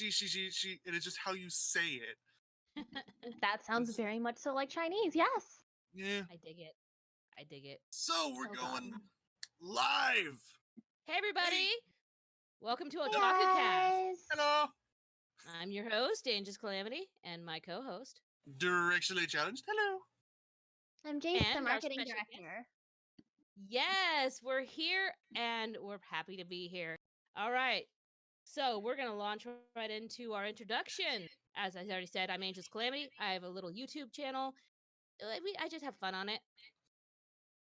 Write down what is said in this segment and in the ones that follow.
and it's just how you say it. That sounds very much so like Chinese. Yes. Yeah. I dig it. I dig it. So we're So going fun. live. Hey, everybody. Hey. Welcome to Hey OtakuCast. guys. Hello. I'm your host, Angel's Calamity, and my co-host. Directionally challenged. Hello. I'm Jace, the And our marketing special guest. director. Yes, we're here, and we're happy to be here. All right. So we're going to launch right into our introduction. As I already said, I'm Angel's Calamity. I have a little YouTube channel. I just have fun on it.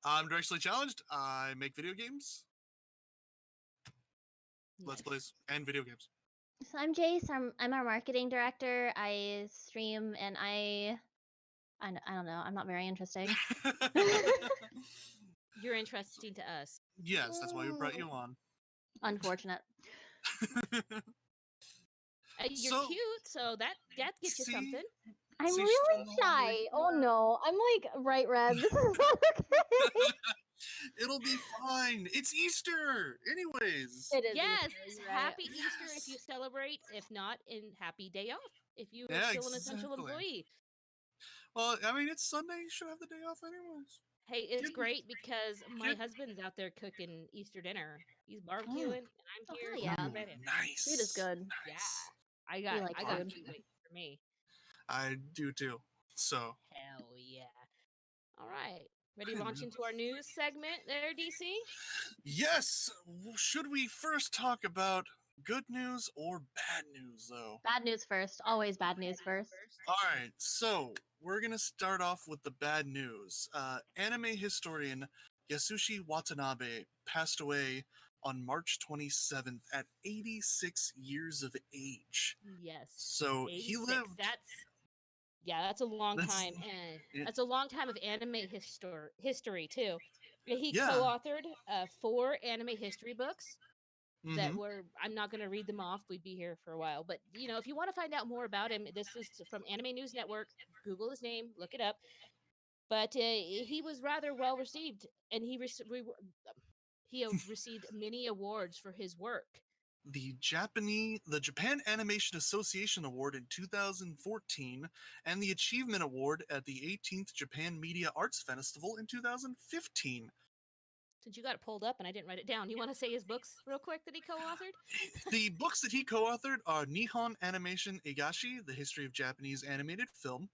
I'm directionally challenged. I make video games, Let's Plays, and video games. So I'm Jace. I'm our marketing director. I stream and I don't know. I'm not very interesting. You're interesting to us. Yes, that's why we brought you on. Unfortunate. You're So- cute, so that gets you See? something. I'm See, really she's shy. Oh no. I'm like bright red. This is not okay. It'll be fine. It's Easter. Anyways. It is Yes, Easter, you're right. happy Easter if you Yes. celebrate. If not, happy day off if you are Yeah, still an essential exactly. employee. Well, I mean, it's Sunday. You should have the day off anyways. Hey, it's Good. great because my Good. husband's out there cooking Easter dinner. He's barbecuing, and I'm Oh, here. hell yeah. celebrating. Nice. Food is good. Yeah, Nice. I got like food food. waiting for me. I do too. So, Hell yeah! All right, ready to launch into our news segment there, DC? yes. Should we first talk about good news or bad news, though? Bad news first. Always bad news first. All right. So we're gonna start off with the bad news. Anime historian Yasushi Watanabe passed away on March 27th at 86 years of age. Yes. So 86. he lived. That's a long That's- time. yeah. That's a long time of anime history too. He Yeah. co-authored 4 anime history books that Mhm. were. I'm not going to read them off. We'd be here for a while. But if you want to find out more about him, this is from Anime News Network. Google his name, look it up. But he was rather well received, and he received many awards for his work. The Japan Animation Association Award in 2014 and the Achievement Award at the 18th Japan Media Arts Festival in 2015. Since you got it pulled up and I didn't write it down, you want to say his books real quick that he co-authored? The books that he co-authored are Nihon Animation Eigashi, The History of Japanese Animated Film,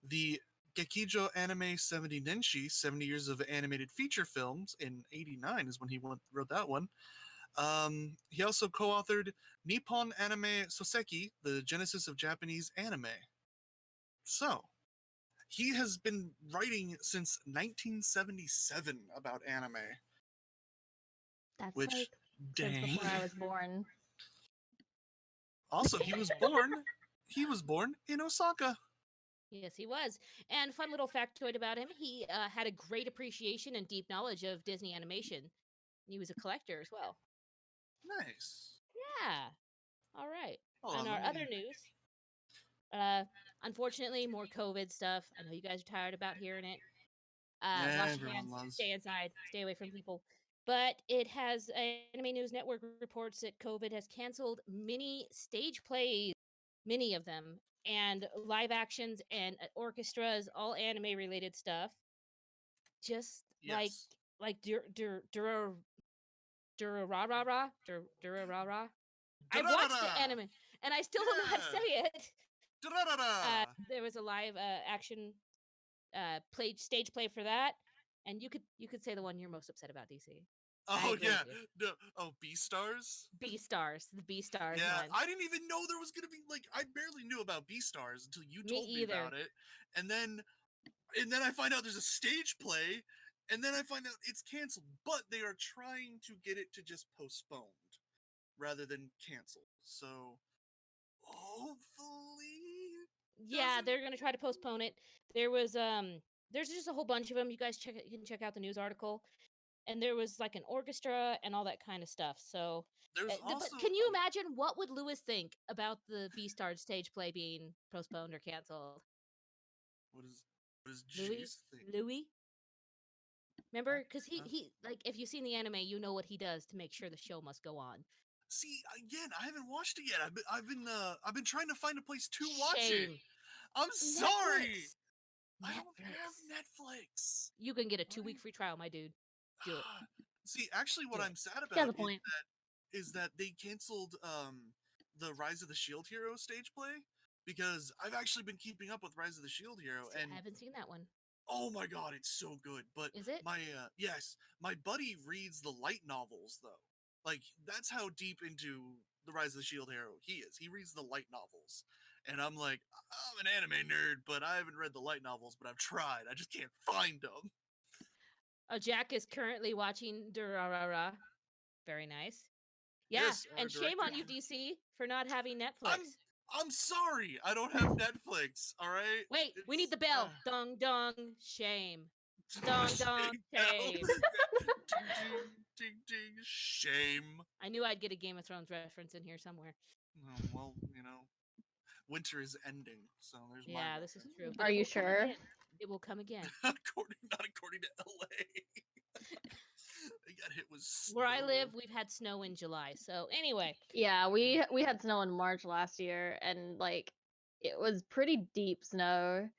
the Gekijo Anime 70 Nenshi, 70 Years of Animated Feature Films, in 89 is when he wrote that one. He also co-authored Nippon Anime Soseki, The Genesis of Japanese Anime. So, he has been writing since 1977 about anime. That's Which, like dang. since before I was born. Also, he was born in Osaka. Yes, he was. And fun little factoid about him, he had a great appreciation and deep knowledge of Disney animation. He was a collector as well. Nice. Yeah. All right. Hold On on, our let me- other news, unfortunately, more COVID stuff. I know you guys are tired about hearing it. Yeah, Wash your everyone hands, loves. stay inside, stay away from people. But it has Anime News Network reports that COVID has canceled many stage plays, many of them, and live actions and orchestras, all anime related stuff. Just Yes. like Durarara. I watched the anime and I still don't know how to Yeah. say it. Da-da-da-da. There was a live action stage play for that, and you could say the one you're most upset about, DC. I Oh agree yeah. with you. No. Oh, B-Stars? B-Stars, the B-Stars Yeah, one. I didn't even know there was gonna be I barely knew about B-Stars until you Me told me either. about it. And then I find out there's a stage play, and then I find out it's canceled. But they are trying to get it to just postponed rather than canceled. So hopefully Yeah, doesn't- they're gonna try to postpone it. There's just a whole bunch of them. You guys you can check out the news article, and there was like an orchestra and all that kind of stuff. So, there's but also can you imagine what would Lewis think about the B-Stars stage play being postponed or canceled? what is Jace think? Louis. Remember, because he like if you've seen the anime, you know what he does to make sure the show must go on. See, again, I haven't watched it yet. I've been trying to find a place to watch it. Shame. I'm sorry. Netflix. I don't have Netflix. You can get a 2-week Right? free trial, my dude. Do it. See, actually, what Do it. I'm sad He has a about point. is that they canceled the Rise of the Shield Hero stage play, because I've actually been keeping up with Rise of the Shield Hero, I and haven't seen that one. oh my god, it's so good. But Is it? my buddy reads the light novels though. Like, that's how deep into the Rise of the Shield Hero he is. He reads the light novels. And I'm like, I'm an anime nerd, but I haven't read the light novels, but I've tried. I just can't find them. Jack is currently watching Durarara. Very nice. Yeah, Yes, and shame on you, director. DC, for not having Netflix. I'm sorry. I don't have Netflix, all right? Wait, we need the bell. Dong dong, shame. Dong dong, shame. Ding ding ding ding, shame. I knew I'd get a Game of Thrones reference in here somewhere. Well, winter is ending, so there's my Yeah, this is reference. true. But Are it you will come sure? again. It will come again. Not according to LA. They got hit with snow. Where I live, we've had snow in July. So anyway, Yeah, we had snow in March last year, and like it was pretty deep snow.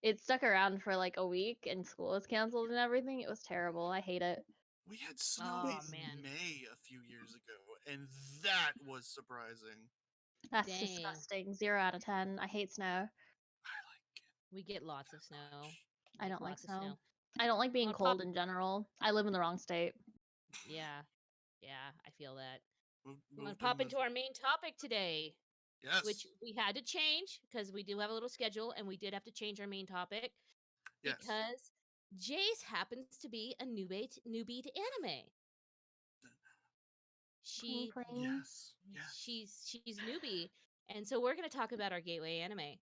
It stuck around for like a week, and school was canceled and everything. It was terrible. I hate it. We had snow Aw, in man. May a few years ago, and that was surprising. That's Dang. disgusting. 0 out of 10. I hate snow. I like it. We get lots of snow. I We don't get like lots of snow. I don't like being Wanna cold pop- in general. I live in the wrong state. Yeah, yeah, I feel that. Moved I'm gonna in pop the- into our main topic today, Yes. which we had to change because we do have a little schedule, and we did have to change our main topic Yes. because Jace happens to be a newbie to anime. She Pring. Yes. Yes. she's newbie, and so we're gonna talk about our gateway anime.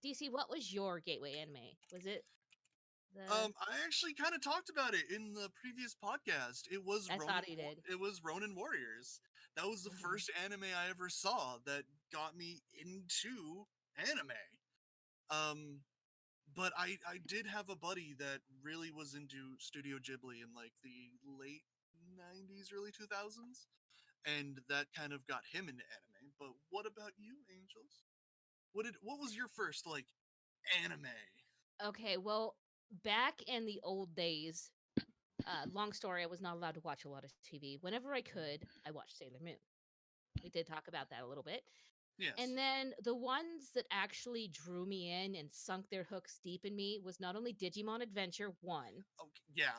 DC, what was your gateway anime? Was it the? I actually kind of talked about it in the previous podcast. It was I thought he did. It was Ronin Warriors. That was the Mhm. first anime I ever saw that got me into anime. But I did have a buddy that really was into Studio Ghibli in like the late 90s, early 2000s, and that kind of got him into anime. But what about you, Angels? What was your first like anime? Okay, well, back in the old days, long story, I was not allowed to watch a lot of TV. Whenever I could, I watched Sailor Moon. We did talk about that a little bit. Yes. And then the ones that actually drew me in and sunk their hooks deep in me was not only Digimon Adventure 1, Okay, yeah.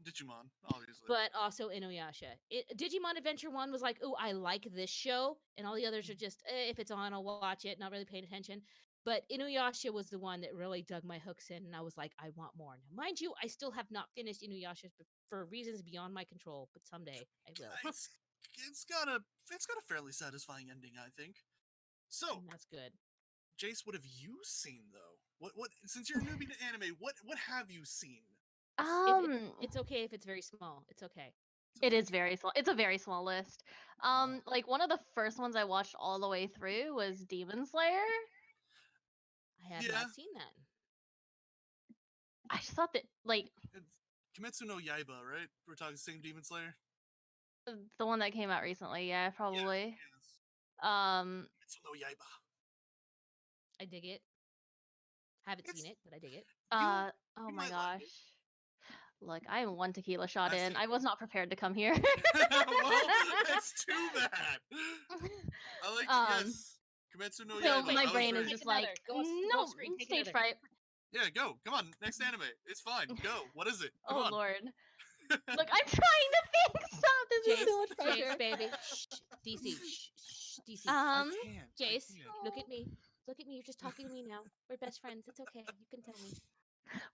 Digimon, obviously. but also Inuyasha. Digimon Adventure 1 was like, oh, I like this show. And all the others are just, if it's on, I'll watch it, not really paying attention. But Inuyasha was the one that really dug my hooks in, and I was like, I want more. Now, mind you, I still have not finished Inuyasha for reasons beyond my control, but someday I will. It's got a fairly satisfying ending, I think. So, And that's good. Jace, what have you seen though? What since you're a newbie to anime, what have you seen? It's okay if it's very small. It's okay. It is very small. It's a very small list. Oh. Like one of the first ones I watched all the way through was Demon Slayer. I have Yeah. not seen that. I just thought that like It's Kimetsu no Yaiba, right? We're talking same Demon Slayer. the one that came out recently, yeah, probably. Yes. Kimetsu Kimetsu no Yaiba. I dig it. Haven't It's- seen it, but I dig it. oh you my might like gosh. it. Look, I am one tequila shot That's in. it. I was not prepared to come here. Well, that's too bad. I like yes. Kimetsu no So Yaiba. my I was brain very- is Take just like, another. Go off no, screen, take stage another. fright. Yeah, go. Come on, next anime. It's fine. Go. What is it? Come Oh on. lord. Look, I'm trying to think. Stop. This is too much Jace, pressure. baby. Shh, DC. Shh, DC. I can't. Jace, I can't. look at me. Look at me. You're just talking to me now. We're best friends. It's okay. You can tell me.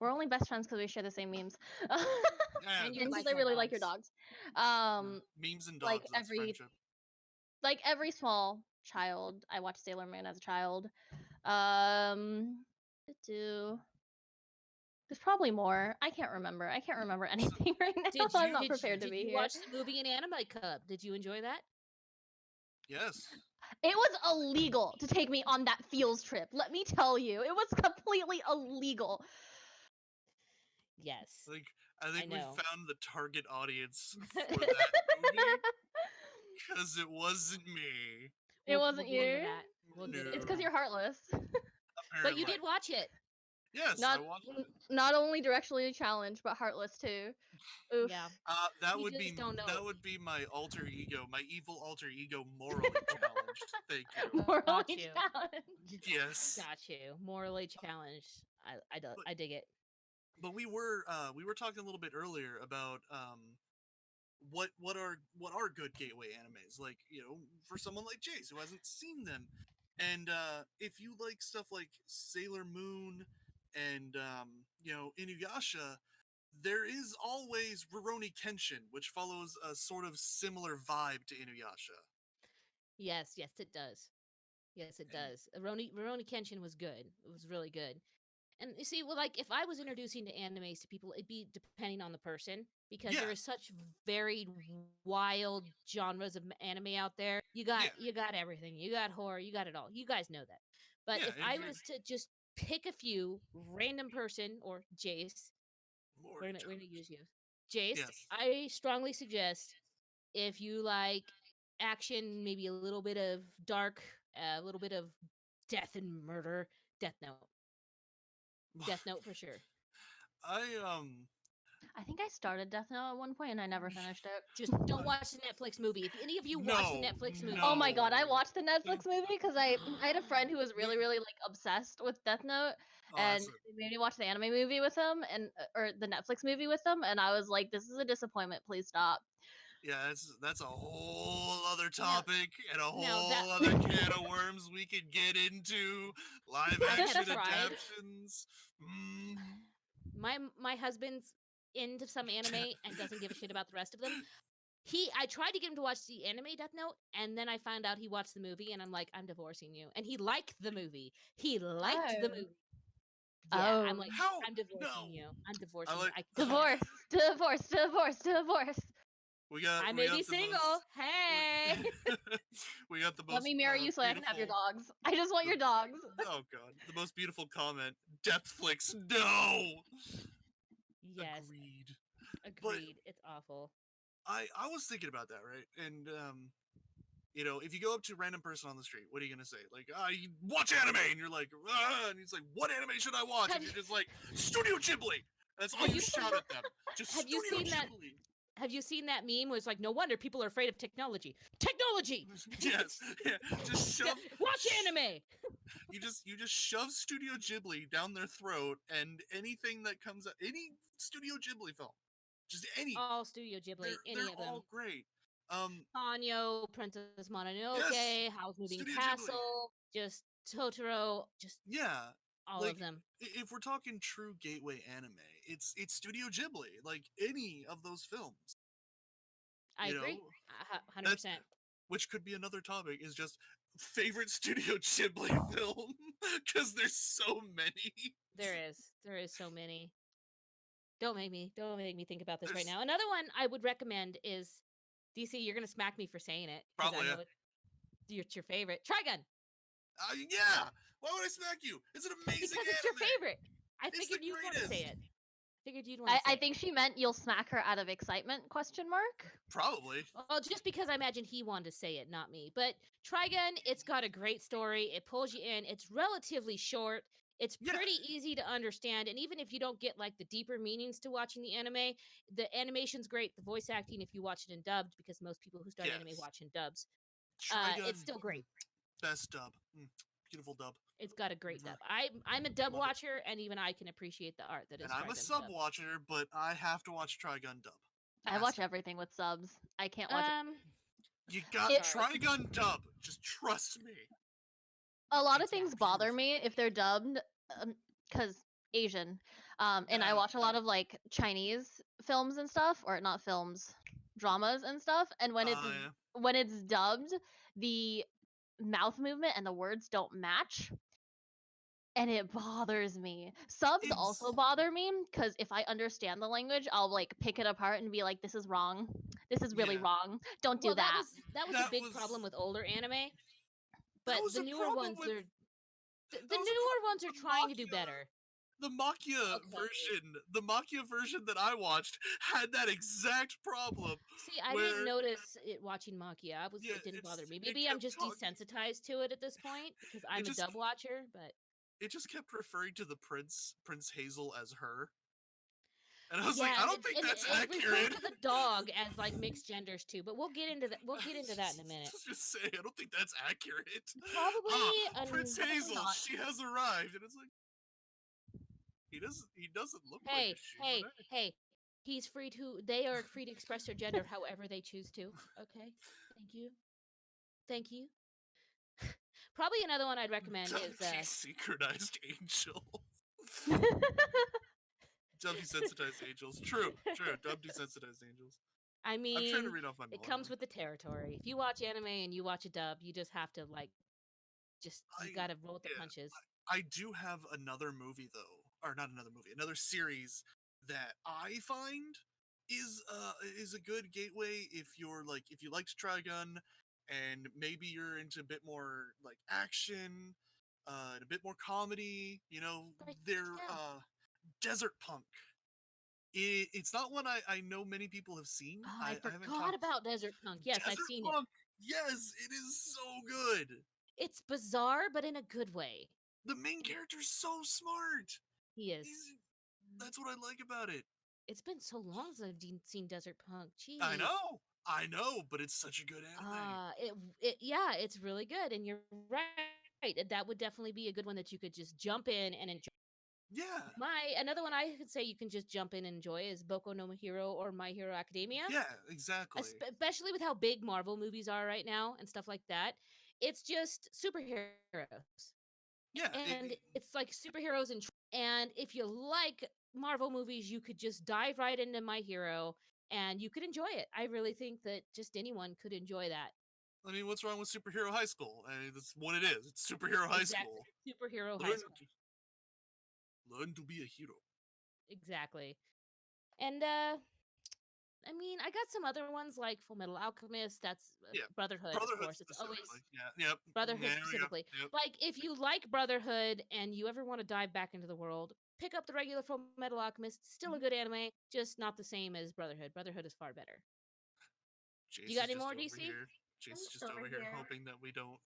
We're only best friends because we share the same memes. Yeah, And you And like because I my really like your dogs. dogs. memes and like dogs. That's friendship. Like every small child, I watched Sailor Moon as a child. There's probably more. I can't remember. I can't remember anything right now. I'm not prepared to be did you here. watch the movie in Anime Club? Did you enjoy that? Yes. It was illegal to take me on that fields trip. Let me tell you, it was completely illegal. Yes. I think we know. found the target audience for that movie. Because it wasn't me. It We'll wasn't get into you? that. We'll get No. into It's because that. you're heartless. But you Apparently. did watch it. Yes, Not I watched it. not only directionally challenged, but heartless too. Oof. Yeah. That You would just be don't know. that would be my alter ego, my evil alter ego, morally challenged. Thank you. Morally Got you. challenged. Yes, Got you. Morally challenged. I dig it. but we were talking a little bit earlier about what are good gateway animes, like, for someone like Jace who hasn't seen them, and if you like stuff like Sailor Moon and Inuyasha, there is always Rurouni Kenshin, which follows a sort of similar vibe to Inuyasha. Yes, it does. Yes, it And does. Rurouni Kenshin was good. It was really good. And you see, well, like if I was introducing to animes to people, it'd be depending on the person because Yeah. there is such varied, wild genres of anime out there. You got everything. You got horror. You got it all. You guys know that. But Yeah, if if I you're was to just pick a few random person or Jace, more we're gonna use you, Jace. Yes. I strongly suggest if you like action, maybe a little bit of dark, a little bit of death and murder, Death Note. Death Note for sure. I think I started Death Note at one point and I never finished it. Just don't watch the Netflix movie. If any of you watch the No, Netflix movie, Oh my god, I No. watched the Netflix movie because I had a friend who was really, really like obsessed with Death Note, and that's they made me watch the anime movie with him and or the Netflix movie with him, and I was like, this is a disappointment. Please stop. yeah, that's a whole other Now- topic and a now that- whole other can of worms we could get into. Live I have action tried. adaptations. my husband's into some anime and doesn't give a shit about the rest of them. I tried to get him to watch the anime Death Note, and then I found out he watched the movie, and I'm like, I'm divorcing you. And he liked the movie. He liked the Oh. movie. Yeah, I'm Oh. like, How? I'm divorcing No. you. I'm divorcing you. like- I can't. Divorce, divorce, divorce, divorce. We got. I we may got be the single. most- Hey. we got the most. Let me marry you so I can have your beautiful- dogs. I just want your dogs. Oh god, the most beautiful comment. Depthflix, no. Yes. Agreed. Agreed. It's awful. I was thinking about that, right? And if you go up to a random person on the street, what are you gonna say? Like, you watch anime, and you're like, and he's like, what anime should I watch? And you're just like, Studio Ghibli. That's all Have you you- shout at them. Just have you Studio seen that- Ghibli. Have you seen that meme where it's like, no wonder people are afraid of technology? Technology! Yes, yeah. Just shove. Watch anime! You just shove Studio Ghibli down their throat, and anything that comes up, any Studio Ghibli film, just any. All Studio Ghibli, any they're of them. all great. Ponyo, Princess Mononoke, Yes, Howl's Moving Studio Ghibli. Castle, just Totoro, just Yeah, all like, of them. if we're talking true gateway anime, it's Studio Ghibli. Like any of those films, I you agree. know, 100%. which could be another topic, is just favorite Studio Ghibli film, because there's so many. There is so many. Don't make me think about this right There's- now. Another one I would recommend is DC. You're gonna smack me for saying it. 'Cause Probably, I know it's your favorite. Trigun. Yeah. Why would I smack you? It's an amazing Because it's your anime. favorite. I It's figured the you'd want to say greatest. it. Figured you'd want to say I it. think she meant you'll smack her out of excitement? Question mark. Probably. Well, just because I imagine he wanted to say it, not me. But Trigun, it's got a great story. It pulls you in. It's relatively short. It's Yeah. pretty easy to understand. And even if you don't get like the deeper meanings to watching the anime, the animation's great. The voice acting, if you watch it in dubbed, because most people who start anime Yes. watch in dubs, Trigun, it's still great. Best dub. Beautiful dub. It's got a great Mhm. dub. I'm a dub Love it. watcher, and even I can appreciate the art that is. And I'm a Trigun sub dubbed. watcher, but I have to watch Trigun dub. I Has watch to. everything with subs. I can't watch You got It- Trigun dub. Just trust me. a lot of It's things bother beautiful. me if they're dubbed because Asian. And I Yeah. watch a lot of like Chinese films and stuff, or not films, dramas and stuff. And when Yeah. it's dubbed, the mouth movement and the words don't match. And it bothers me. Subs also It's- bother me because if I understand the language, I'll like pick it apart and be like, "This is wrong. This is really Yeah. wrong. Don't do Well, that." that was That a big was- problem with older anime. But was the a newer problem ones, with- the was a newer problem ones are with trying to do Machina. better. The Makia version that I watched had that exact problem. See, I where didn't notice it watching Makia. Yeah, It didn't bother me. it Maybe I'm kept just talking. desensitized to it at this point because I'm a just dub watcher. But it just kept referring to the Prince Hazel as her, and I was like, yeah, I and don't think that's it refers accurate. to the dog as like mixed genders too. But we'll get into that. We'll get into that in a minute. Just say, I don't think that's accurate. Probably, Prince probably Hazel, not. she has arrived, and it's like he doesn't look like a Hey, she. hey, But hey! He's free to. They are free to express their gender however they choose to. Okay, thank you, thank you. Probably another one I'd recommend is Desynchronized angel. Dub desensitized angels. True. Dub desensitized angels. I I'm trying to mean, read off my it notes. comes with the territory. If you watch anime and you watch a dub, you just have to like, you gotta roll with the punches. I do have another movie though, or not another movie, another series that I find is a good gateway if you like to try a gun, and maybe you're into a bit more like action, and a bit more comedy. Right, They're yeah. Desert Punk. It's not one I know many people have seen. Oh, I I haven't forgot about Desert Punk. Yes, I've Desert seen it. Punk. Yes, it is so good. It's bizarre, but in a good way. The main character's so smart. He is. That's what I like about it. It's been so long since I've seen Desert Punk. Jeez. I know, but it's such a good anime. Yeah, it's really good, and you're right. That would definitely be a good one that you could just jump in and enjoy. Yeah. Another one I could say you can just jump in and enjoy is Boku no Hero or My Hero Academia. Yeah, exactly. Especially with how big Marvel movies are right now and stuff like that. It's just superheroes. Yeah, and it's like superheroes and if you like Marvel movies, you could just dive right into My Hero and you could enjoy it. I really think that just anyone could enjoy that. I mean, what's wrong with Superhero High School? I mean, that's what it is. It's Superhero High School. Superhero High School. Learn to be a hero. Exactly. And I mean, I got some other ones like Full Metal Alchemist. That's Brotherhood, of course. It's always Brotherhood specifically. Yep. Like, if you like Brotherhood and you ever want to dive back into the world, pick up the regular Full Metal Alchemist. Still a good anime, just not the same as Brotherhood. Brotherhood is far better. Jace You got any more, DC? Jace is just over here hoping that we don't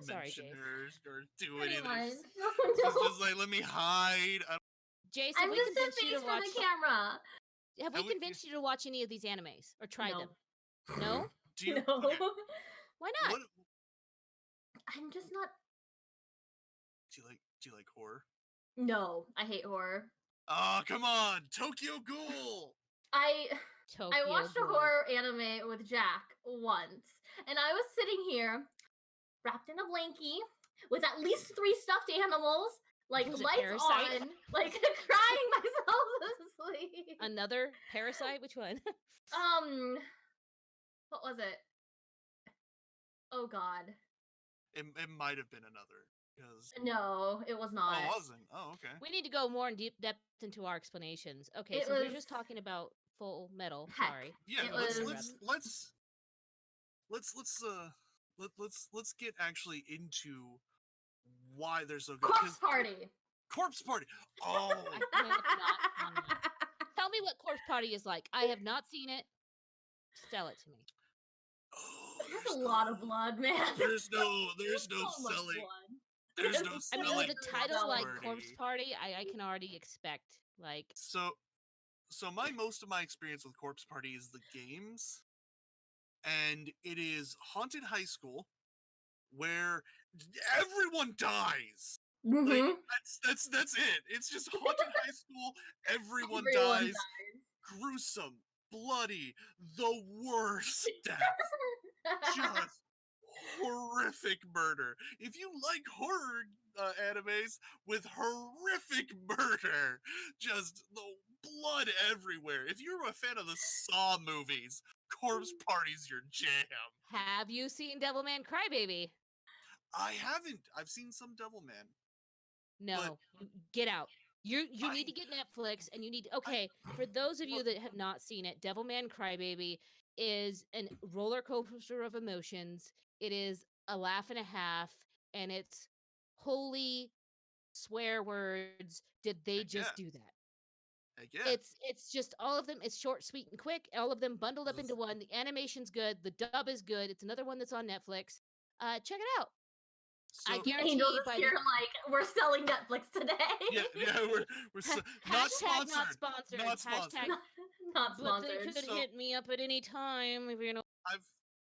Sorry, mention Jace. her or do anything. No. She's just like, let me hide. Jace, I'm just a face for the camera. Have we convinced you to watch any of these animes or try them? No? Do you? No. Okay. Why not? I'm just not. Do you like horror? No, I hate horror. Oh, come on, Tokyo Ghoul. I watched a horror anime with Jack once, and I was sitting here wrapped in a blankie with at least 3 stuffed animals, like lights Parasite? on, like crying myself to sleep. Another Parasite? Which one? What was it? Oh God. It might have been another. No, it was not. Oh, it wasn't. Oh, okay. We need to go more in deep depth into our explanations. Okay, so we're just talking about Full Metal. Sorry. Yeah, let's get actually into why they're so good. Corpse Party. Corpse Party. Oh. Tell me what Corpse Party is like. I have not seen it. Sell it to me. Oh, there's a lot of blood, man. There's no so selling. There's no selling. I mean, with a title like Party. Corpse Party, I can already expect like. So most of my experience with Corpse Party is the games, and it is haunted high school where everyone dies. Mm-hmm. Like, that's it. It's just haunted high school. Everyone dies. Gruesome, bloody, the worst death. Just horrific murder. If you like horror animes with horrific murder, just the blood everywhere. If you're a fan of the Saw movies, Corpse Party's your jam. Have you seen Devilman Crybaby? I haven't. I've seen some Devilman. No, get out. You need to get Netflix, and you need. Okay, for those of you that have not seen it, Devilman Crybaby is a roller coaster of emotions. It is a laugh and a half, and it's wholly swear words. Did they Heck just yeah. do that? Heck yeah. It's just all of them. It's short, sweet, and quick. All of them bundled up into one. The animation's good. The dub is good. It's another one that's on Netflix. Check it out. I So guarantee Angels is by here the like we're selling Netflix today. yeah, we're not hashtag sponsored. not sponsored. Not sponsored. Hashtag, Not but they sponsored. could So- hit me up at any time if you know.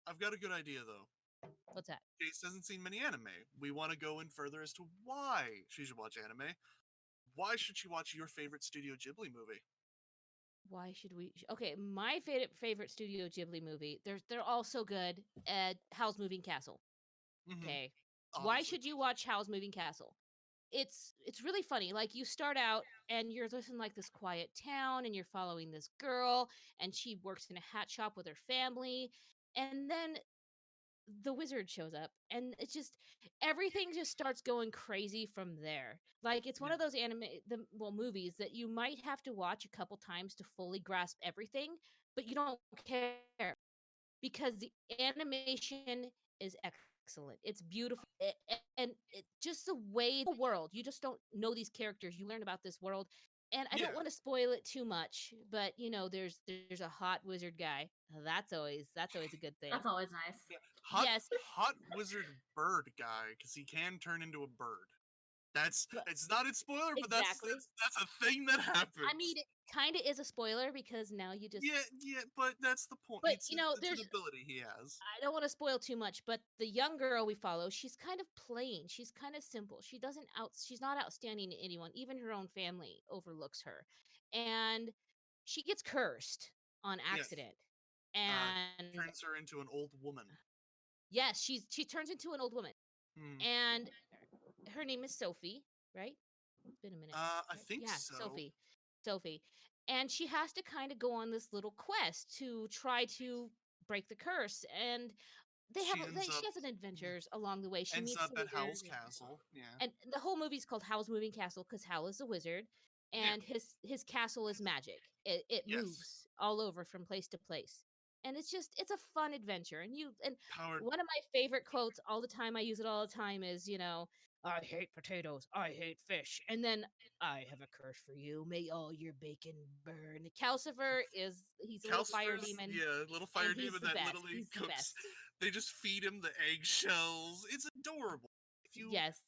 I've got a good idea though. What's that? Jace hasn't seen many anime. We want to go in further as to why she should watch anime. Why should she watch your favorite Studio Ghibli movie? Why should we? Okay, my favorite Studio Ghibli movie. They're all so good. Howl's Moving Castle. Mhm, Okay, why obviously. should you watch Howl's Moving Castle? It's really funny. Like you start out and you're just in like this quiet town and you're following this girl and she works in a hat shop with her family, and then the wizard shows up and it's just everything just starts going crazy from there. Like it's one of those movies that you might have to watch a couple times to fully grasp everything, but you don't care because the animation is excellent. It's beautiful, and just the way the world. You just don't know these characters. You learn about this world, and I Yeah. don't want to spoil it too much. But there's a hot wizard guy. That's always a good thing. That's always nice. Yes. Hot wizard bird guy, because he can turn into a bird. It's not a spoiler, but Exactly. that's a thing that happens. I mean, it kind of is a spoiler because now you just. Yeah, but that's the point. But, it's there's- an ability he has. I don't want to spoil too much, but the young girl we follow, she's kind of plain. She's kind of simple. She's not outstanding to anyone. Even her own family overlooks her. And she gets cursed on Yes. accident. And Turns her into an old woman. yes, she turns into an old woman. Hmm. And her name is Sophie, right? It's been a minute. I right? think yeah, so. Sophie. And she has to kind of go on this little quest to try to break the curse. And she has an adventures along the way. She ends meets up the at Howl's wizard. castle. Yeah. And the whole movie's called Howl's Moving Castle because Howl is a wizard, and his castle is magic. It Yes. moves all over from place to place, and it's a fun adventure. And Powered. one of my favorite quotes all the time, I use it all the time, is I hate potatoes, I hate fish, and then I have a curse for you. May all your bacon burn. Calcifer he's a little fire demon. Yeah, little fire and he's demon the that best. literally He's the cooks. best. They just feed him the eggshells. It's adorable. Yes.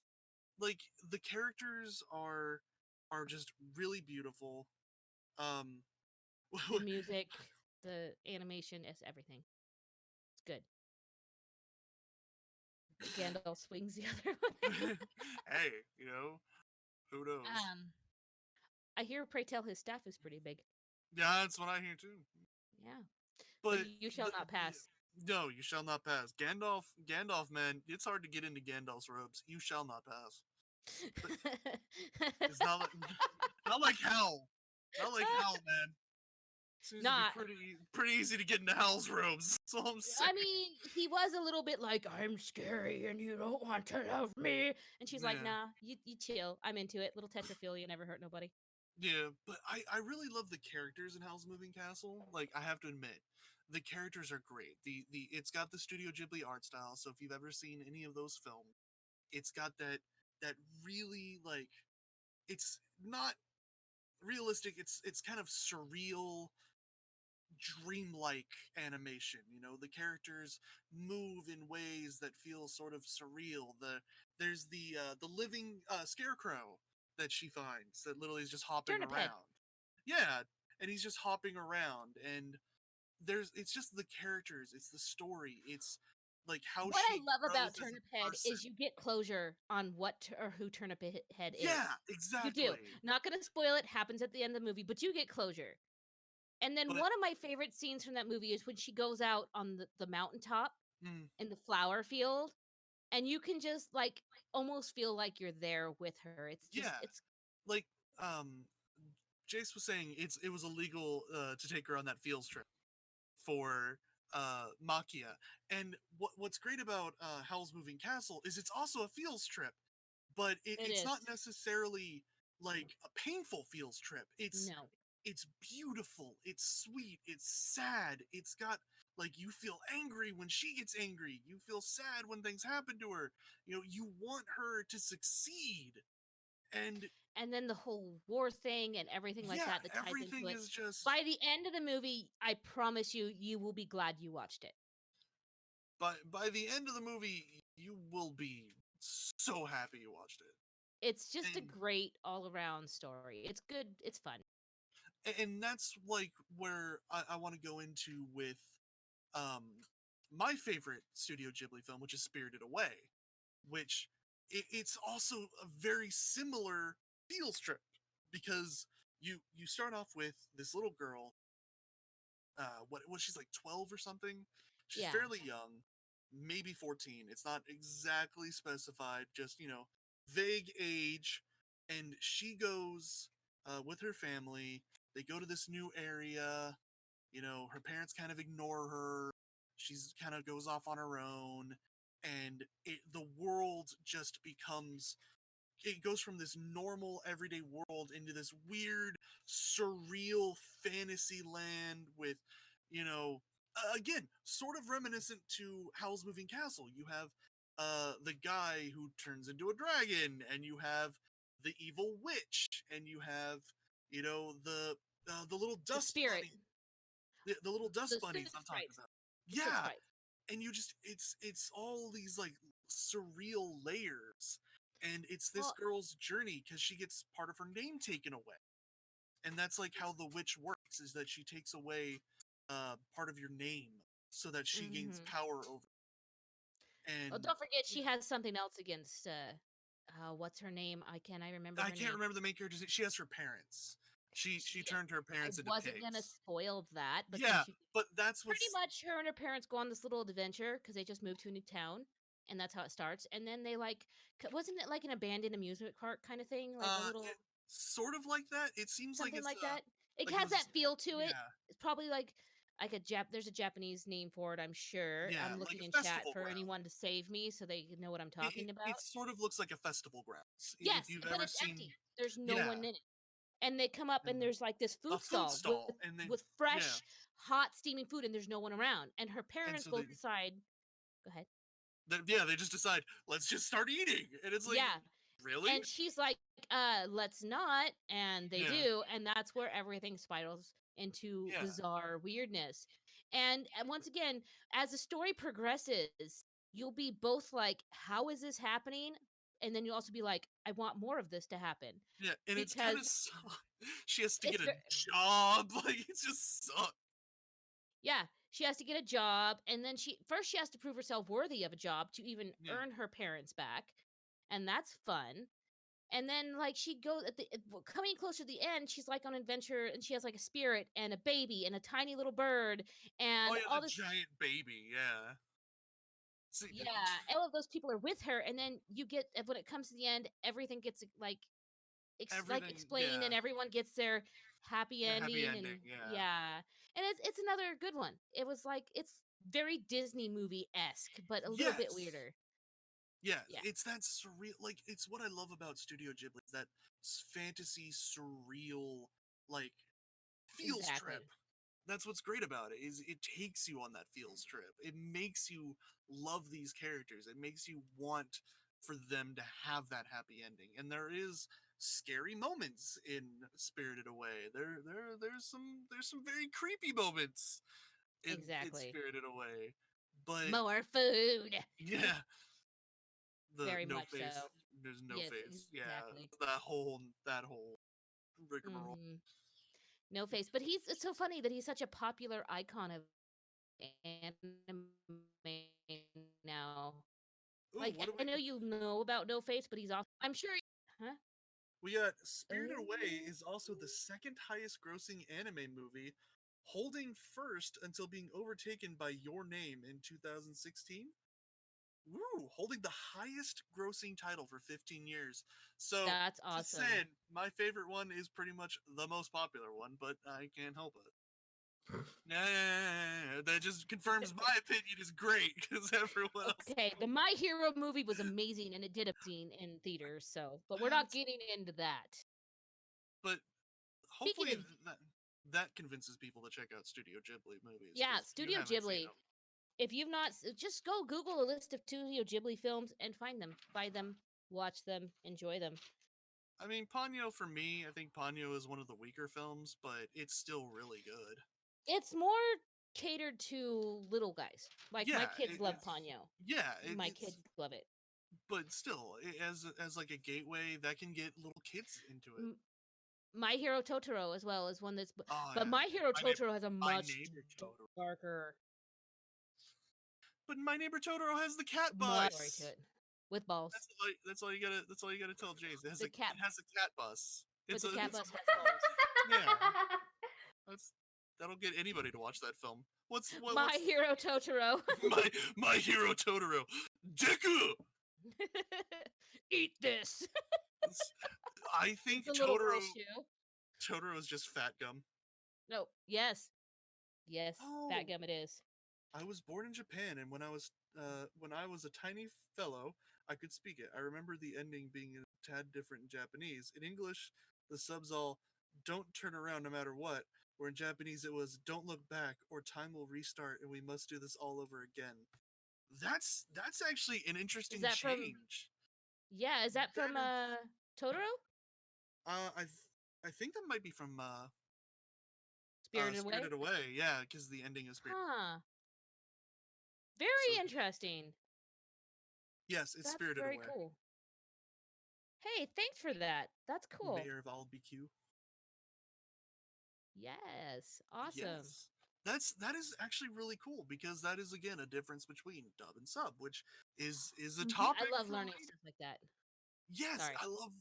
Like the characters are just really beautiful. The music, the animation, it's everything. It's good. Gandalf swings the other one. Hey, who knows? I hear, pray tell, his staff is pretty big. Yeah, that's what I hear too. Yeah. But you shall not pass. No, you shall not pass. Gandalf, man, it's hard to get into Gandalf's robes. You shall not pass. It's not like hell. Not like hell, man. Seems to be pretty easy to get into Hal's robes. That's all I'm saying. I mean, he was a little bit like, I'm scary and you don't want to love me. And she's like, nah, you chill. I'm into it. Little tetrophilia never hurt nobody. Yeah, but I really love the characters in Howl's Moving Castle. Like, I have to admit, the characters are great. It's got the Studio Ghibli art style, so if you've ever seen any of those films, it's got that really, like, it's not realistic, it's kind of surreal, dreamlike animation. The characters move in ways that feel sort of surreal. There's the living scarecrow that she finds that literally is just hopping around. Yeah, and he's just hopping around, and it's just the characters, it's the story, it's like how what she I love about grows as a Turnip Head person. is you get closure on what or who Turnip Head is. Yeah, exactly. You do. Not gonna spoil it, happens at the end of the movie, but you get closure. And then one of my favorite scenes from that movie is when she goes out on the mountaintop in the flower field, and you can just like almost feel like you're there with her. It's just it's like Jace was saying, it was illegal to take her on that fields trip for Makia. And what's great about Howl's Moving Castle is it's also a fields trip, but it's not necessarily like a painful fields trip. It's beautiful, it's sweet, it's sad, it's got, like, you feel angry when she gets angry, you feel sad when things happen to her, you want her to succeed. And then the whole war thing and everything like yeah, that ties everything into it. is just By the end of the movie, I promise you, you will be glad you watched it. by the end of the movie, you will be so happy you watched it. It's just a And great all-around story. It's good. It's fun. and that's like where I want to go into with um my favorite Studio Ghibli film, which is Spirited Away, which it's also a very similar feels trip because you start off with this little girl. What was she's like 12 or something? She's Yeah. fairly young, maybe 14. It's not exactly specified, just vague age, and she goes with her family. They go to this new area. Her parents kind of ignore her. She's kind of goes off on her own, and the world just becomes. It goes from this normal everyday world into this weird surreal fantasy land with again sort of reminiscent to Howl's Moving Castle. You have the guy who turns into a dragon, and you have the evil witch, and you have the little The dust spirit. bunny, the little dust The bunnies six I'm talking sprites. about. The six Yeah, sprites. and you just it's all these like surreal layers, and it's this Well, girl's journey because she gets part of her name taken away, and that's like how the witch works, is that she takes away part of your name so that she gains mhm. power over Oh, and don't forget she has something else against what's her name? I remember I her can't name. remember the main character's name. She has her parents. She Yeah, turned her I parents into wasn't gonna pigs. spoil that, but then Yeah, she but that's pretty what's much her and her parents go on this little adventure because they just moved to a new town, and that's how it starts. And then they like, wasn't it like an abandoned amusement park kind of thing, like a little sort of like that. It seems like something it's like that? It like it has was that feel to it. yeah, It's probably like a There's a Japanese name for it, I'm sure. yeah, I'm like looking in a chat festival for ground. anyone to save me so they know what I'm talking It about. sort of looks like a festival grounds. If Yes, you've but ever it's seen, empty. There's no yeah, one in it. And they come up and and there's like this a food food stall with stall, and they with yeah, fresh, hot, steaming food, and there's no one around. And her and parents so both decide, go ahead. they just decide let's just start eating, and it's like Yeah. really, And she's like, let's not. And they yeah, do. And that's where everything spirals into yeah, bizarre weirdness. And once again, as the story progresses, you'll be both like, how is this happening? And then you'll also be like, I want more of this to happen. yeah, and it's kind of Because she has to it's get a very, job, like it just sucks. yeah, she has to get a job. And then she has to prove herself worthy of a job to even Yeah, earn her parents back. And that's fun. And then like she goes coming closer to the end, she's like on an adventure and she has like a spirit and a baby and a tiny little bird oh and yeah, all the this. giant baby, yeah. See, Yeah, all of those people are with her, and then you get when it comes to the end, everything gets like everything, explained, yeah, and everyone gets their happy the happy ending, and ending, yeah. yeah, and it's another good one. It was like it's very Disney movie esque, but a little bit Yes. weirder. Yeah, Yeah, it's that surreal. Like, it's what I love about Studio Ghibli, is that fantasy surreal, like, feels trip. exactly, That's what's great about it, is it takes you on that feels trip. It makes you love these characters. It makes you want for them to have that happy ending. And there is scary moments in Spirited Away. There's some very creepy moments in exactly. Spirited Away. But More food, yeah, the very no much face. so. There's no Yes, face. Yeah, exactly. that whole rigmarole. Hmm. No face, but it's so funny that he's such a popular icon of anime now. Ooh, Like, what do I we? know you know about No Face, but he's also I'm sure huh? We got Spirited Away Oh. is also the second highest grossing anime movie, holding first until being overtaken by Your Name in 2016. Woo, holding the highest grossing title for 15 years. So, That's just awesome. saying, my favorite one is pretty much the most popular one, but I can't help it. Nah, that just confirms my opinion is great because everyone else. Okay, the My Hero movie was amazing and it did a scene in theaters, so but we're not That's, getting into that. but Speaking hopefully of that convinces people to check out Studio Ghibli movies yeah, because you Studio haven't seen Ghibli. them. If you've not just go Google a list of Studio Ghibli films and find them, buy them, watch them, enjoy them. I mean, Ponyo for me, I think Ponyo is one of the weaker films, but it's still really good. It's more catered to little guys. Like my Yeah, kids love it's Ponyo. yeah, My it's kids love it. but still, as like a gateway that can get little kids into it. My Hero Totoro as well is one that's, Oh, but yeah. My Hero My Totoro has a My much Neighbor Totoro. darker But My Neighbor Totoro has the cat story to bus. it with balls. That's all you gotta tell Jace. It has The it cat- has a cat bus. But the cat bus has balls. Yeah. That'll get anybody to watch that film. What's My Hero Totoro. my Hero Totoro? Deku. Eat this. I think It's a little Totoro girl shoe. Totoro is just fat gum. No. Yes. Yes. Fat Oh. gum it is. I was born in Japan, and when I was a tiny fellow, I could speak it. I remember the ending being a tad different in Japanese. In English, the subs all "Don't turn around no matter what," where in Japanese it was "Don't look back, or time will restart, and we must do this all over again." That's actually an interesting that from- change. Yeah, is that from Totoro? I think that might be from Spirited Away. Spirited Away, yeah, because the ending is Spirited. Huh. Very So- interesting. Yes, it's That's Spirited very Away. cool. Hey, thanks for that. That's cool. Mayor of all BQ. Yes. Awesome. Yes. That is actually really cool because that is again a difference between dub and sub, which is a topic. I love for learning later. stuff like that. Yes, Sorry.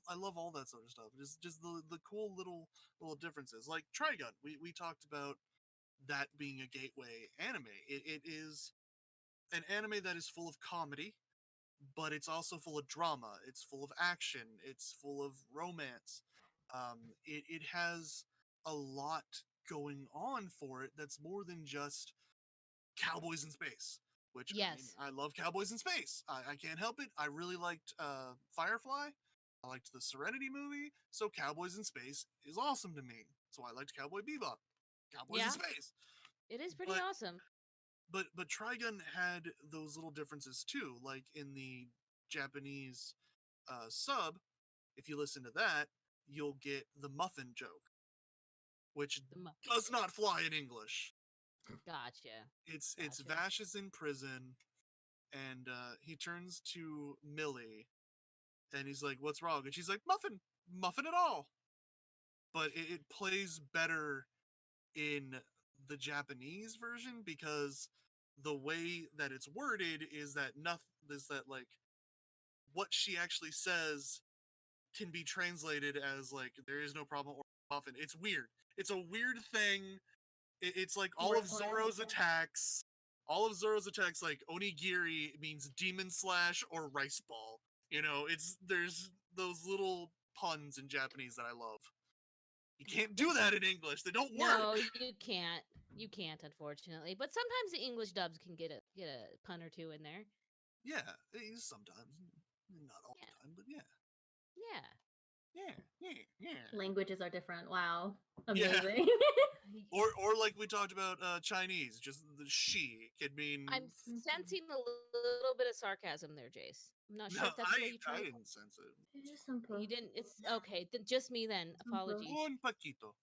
I love all that sort of stuff. Just the cool little differences. Like Trigun, we talked about that being a gateway anime. It is an anime that is full of comedy, but it's also full of drama. It's full of action. It's full of romance. It has a lot going on for it that's more than just cowboys in space. Which I mean, Yes. I love Cowboys in Space. I can't help it. I really liked Firefly. I liked the Serenity movie. So Cowboys in Space is awesome to me. So I liked Cowboy Bebop. Cowboys Yeah. in Space. It is pretty But- awesome. But Trigun had those little differences too. Like in the Japanese sub, if you listen to that, you'll get the muffin joke, which The mu- does not fly in English. Gotcha. It's Gotcha. Vash is in prison, and he turns to Millie, and he's like, "What's wrong?" And she's like, "Muffin at all." But it plays better in the Japanese version because the way that it's worded is that like what she actually says can be translated as like "there is no problem" or "muffin." It's weird. It's a weird thing. It's like all of Wordplay. Zoro's attacks. All of Zoro's attacks, like onigiri, means demon slash or rice ball. You know, there's those little puns in Japanese that I love. You can't do that in English. They don't work. No, you can't. You can't, unfortunately. But sometimes the English dubs can get a pun or two in there. Yeah, sometimes, not all Yeah. the time, but yeah, Yeah. yeah. Languages are different. Wow. Yeah. Amazing. Or like we talked about Chinese, just the she could mean. I'm sensing a little bit of sarcasm there, Jace. I'm not sure No, if that's the way you I try. didn't sense it. You didn't. It's okay. Then just me then. Apologies. Un poquito.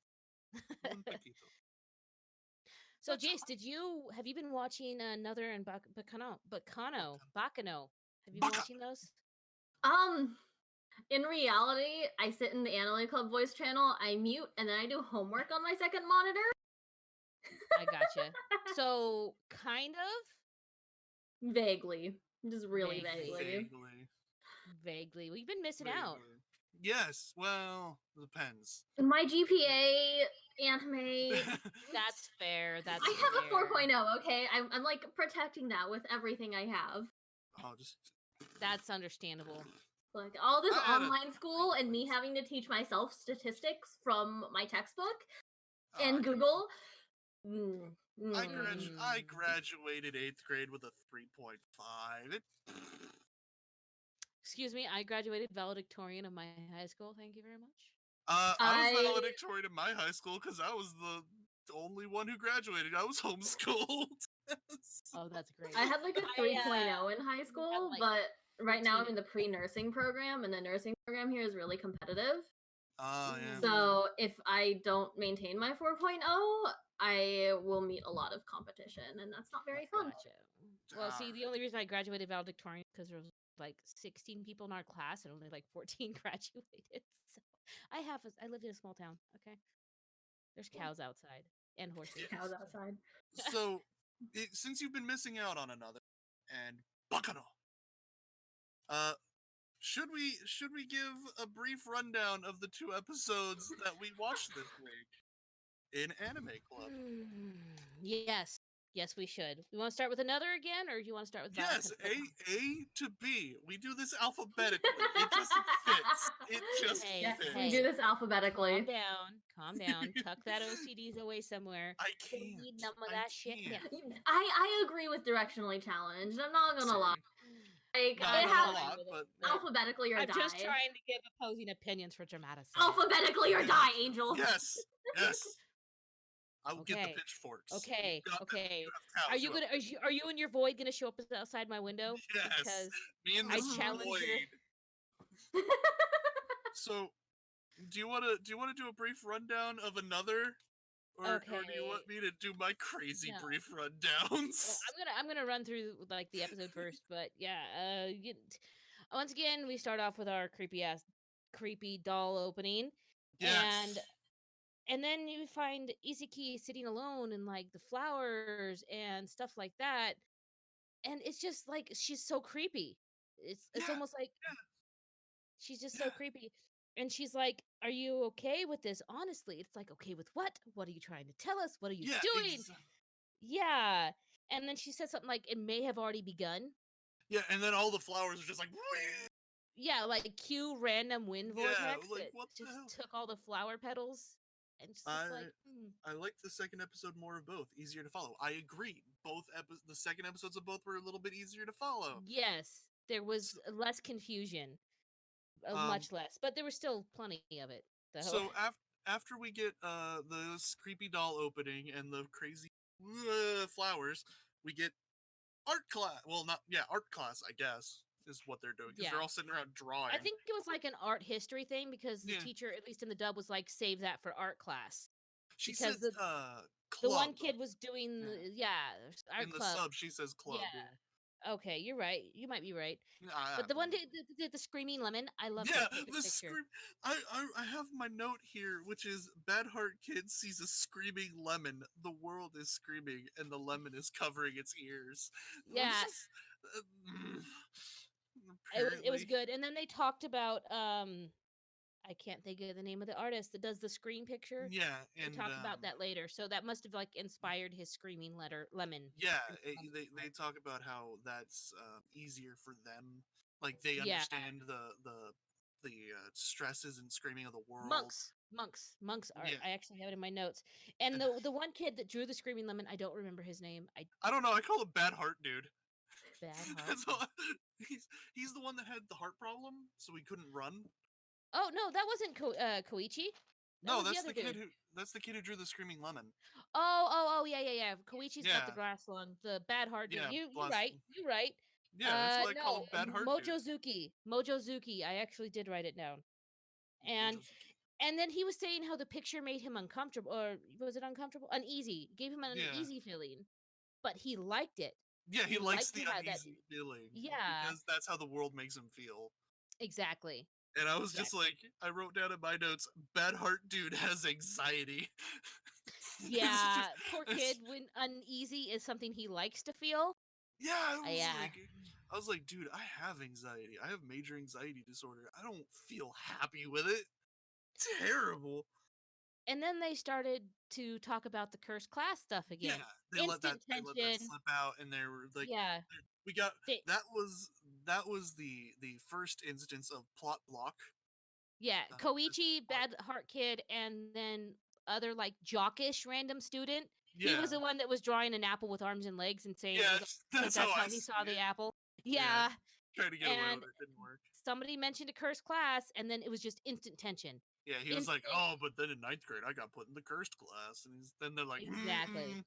Un poquito. So, That's Jace, have you been watching Another and Baccano? Have you been Bacca. watching those? In reality, I sit in the Anime Club voice channel, I mute, and then I do homework on my second monitor. I gotcha. So, kind of? Vaguely. Just really Vaguely. vaguely. Vaguely. Well, you've been missing out. Vaguely. Yes, well, depends. My GPA, anime, That's fair. That's I have fair. a 4.0, okay? I'm like protecting that with everything I have. Oh, just That's understandable. Like all this I had a online school and me having to teach myself statistics from my textbook I and can- Google. I graduated 8th grade with a 3.5. Excuse me, I graduated valedictorian of my high school. Thank you very much. I was I- valedictorian in my high school because I was the only one who graduated. I was homeschooled. Oh, that's great. I had like a I, 3.0 in high school, like- but right now I'm in the pre-nursing program, and the nursing program here is really competitive. Oh, yeah. So if I don't maintain my 4.0, I will meet a lot of competition, and that's not very fun. Gotcha. Well, see, the only reason I graduated valedictorian because there was like 16 people in our class and only like 14 graduated. So I lived in a small town. Okay, there's cows outside and horses. Cows outside. So, since you've been missing out on Another and Baccano, should we give a brief rundown of the 2 episodes that we watched this week in Anime Club? Yes. Yes, we should. You want to start with Another again, or do you want to start with Yes, Baccano? A to B. We do this alphabetically. It just fits. It just Yes, fits. we do this alphabetically. Calm down. Tuck that OCDs away somewhere. I Don't can't. need none of I that shit. can't. Yeah. I agree with directionally challenged. I'm not gonna lie. Like, No, it not has a lot, but alphabetically or I'm die. just trying to give opposing opinions for dramatic. Alphabetically or die, Angel. yes, yes. I will get the Okay. pitchforks. Okay. You got- Okay. you have cows, Are you so- gonna? Are you and your void gonna show up outside my window? Yes. Because Me and I this challenge your. void. So, do you want to do a brief rundown of Another, or do you want me to do my crazy No. brief rundowns? Well, I'm gonna run through like the episode first, but yeah. Once again, we start off with our creepy doll opening, Yes. and then you find Iziki sitting alone in like the flowers and stuff like that, and it's just like she's so creepy. It's Yeah, almost like yeah, she's just yeah. so creepy. And she's like, "Are you okay with this? Honestly." It's like, "Okay with what? What are you trying to tell us? What are you Yeah, doing?" Yeah. And then she said something like, "It may have already begun." yeah, and then all the flowers are just like, Yeah, like cue random wind Yeah, vortex like, that what the just hell? took all the flower petals. And it's just like, I liked the second episode more of both, easier to follow. I agree. The second episodes of both were a little bit easier to follow. yes, there was less confusion, much less, but there was still plenty of it. Though. So after we get this creepy doll opening and the crazy flowers, we get art class. Well, art class, I guess, is what they're doing because they're all sitting around drawing. I think it was like an art history thing because the teacher, at least in the dub, was like, "Save that for art class." She because says the one kid was doing art in the club. sub. She says club. Yeah. Okay, you're right. You might be right. But the one did the screaming lemon. I love that picture. Scream. I have my note here, which is Bad Heart Kid sees a screaming lemon. The world is screaming, and the lemon is covering its ears. Yeah. It was good. And then they talked about I can't think of the name of the artist that does the screen picture. Yeah, and we'll talk about that later. So that must have like inspired his screaming lemon. Yeah, they talk about how that's easier for them. Like they understand the stresses and screaming of the world. Monks art. Yeah. I actually have it in my notes. And the one kid that drew the screaming lemon, I don't remember his name. I don't know. I call him Bad Heart Dude. Bad Heart. He's the one that had the heart problem, so he couldn't run. Oh no, that wasn't Koichi. No, that's the kid who drew the screaming lemon. Oh, yeah. Koichi's got the grass lung, the Bad Heart Dude. You're right. Yeah, that's what I call him, Bad Heart Dude. Mojozuki. I actually did write it down. And then he was saying how the picture made him uncomfortable, or was it uncomfortable? Uneasy. Gave him an uneasy feeling, but he liked it. Yeah, he likes the uneasy feeling. Yeah, because that's how the world makes him feel. Exactly. And I was just like, I wrote down in my notes, Bad Heart Dude has anxiety. Yeah, poor kid. When uneasy is something he likes to feel. Yeah, I was like, dude, I have anxiety. I have major anxiety disorder. I don't feel happy with it. Terrible. And then they started to talk about the cursed class stuff again. Yeah, they let that slip out, and they were like, we got that was the first instance of plot block. Yeah, Koichi, Bad Heart Kid, and then other like jockish random student. Yeah. He was the one that was drawing an apple with arms and legs and saying that's how he saw the apple. Yeah. Trying to get away with it, didn't work. Somebody mentioned a cursed class, and then it was just instant tension. Yeah, he was like, "Oh, but then in 9th grade, I got put in the cursed class," and then they're like, "Exactly."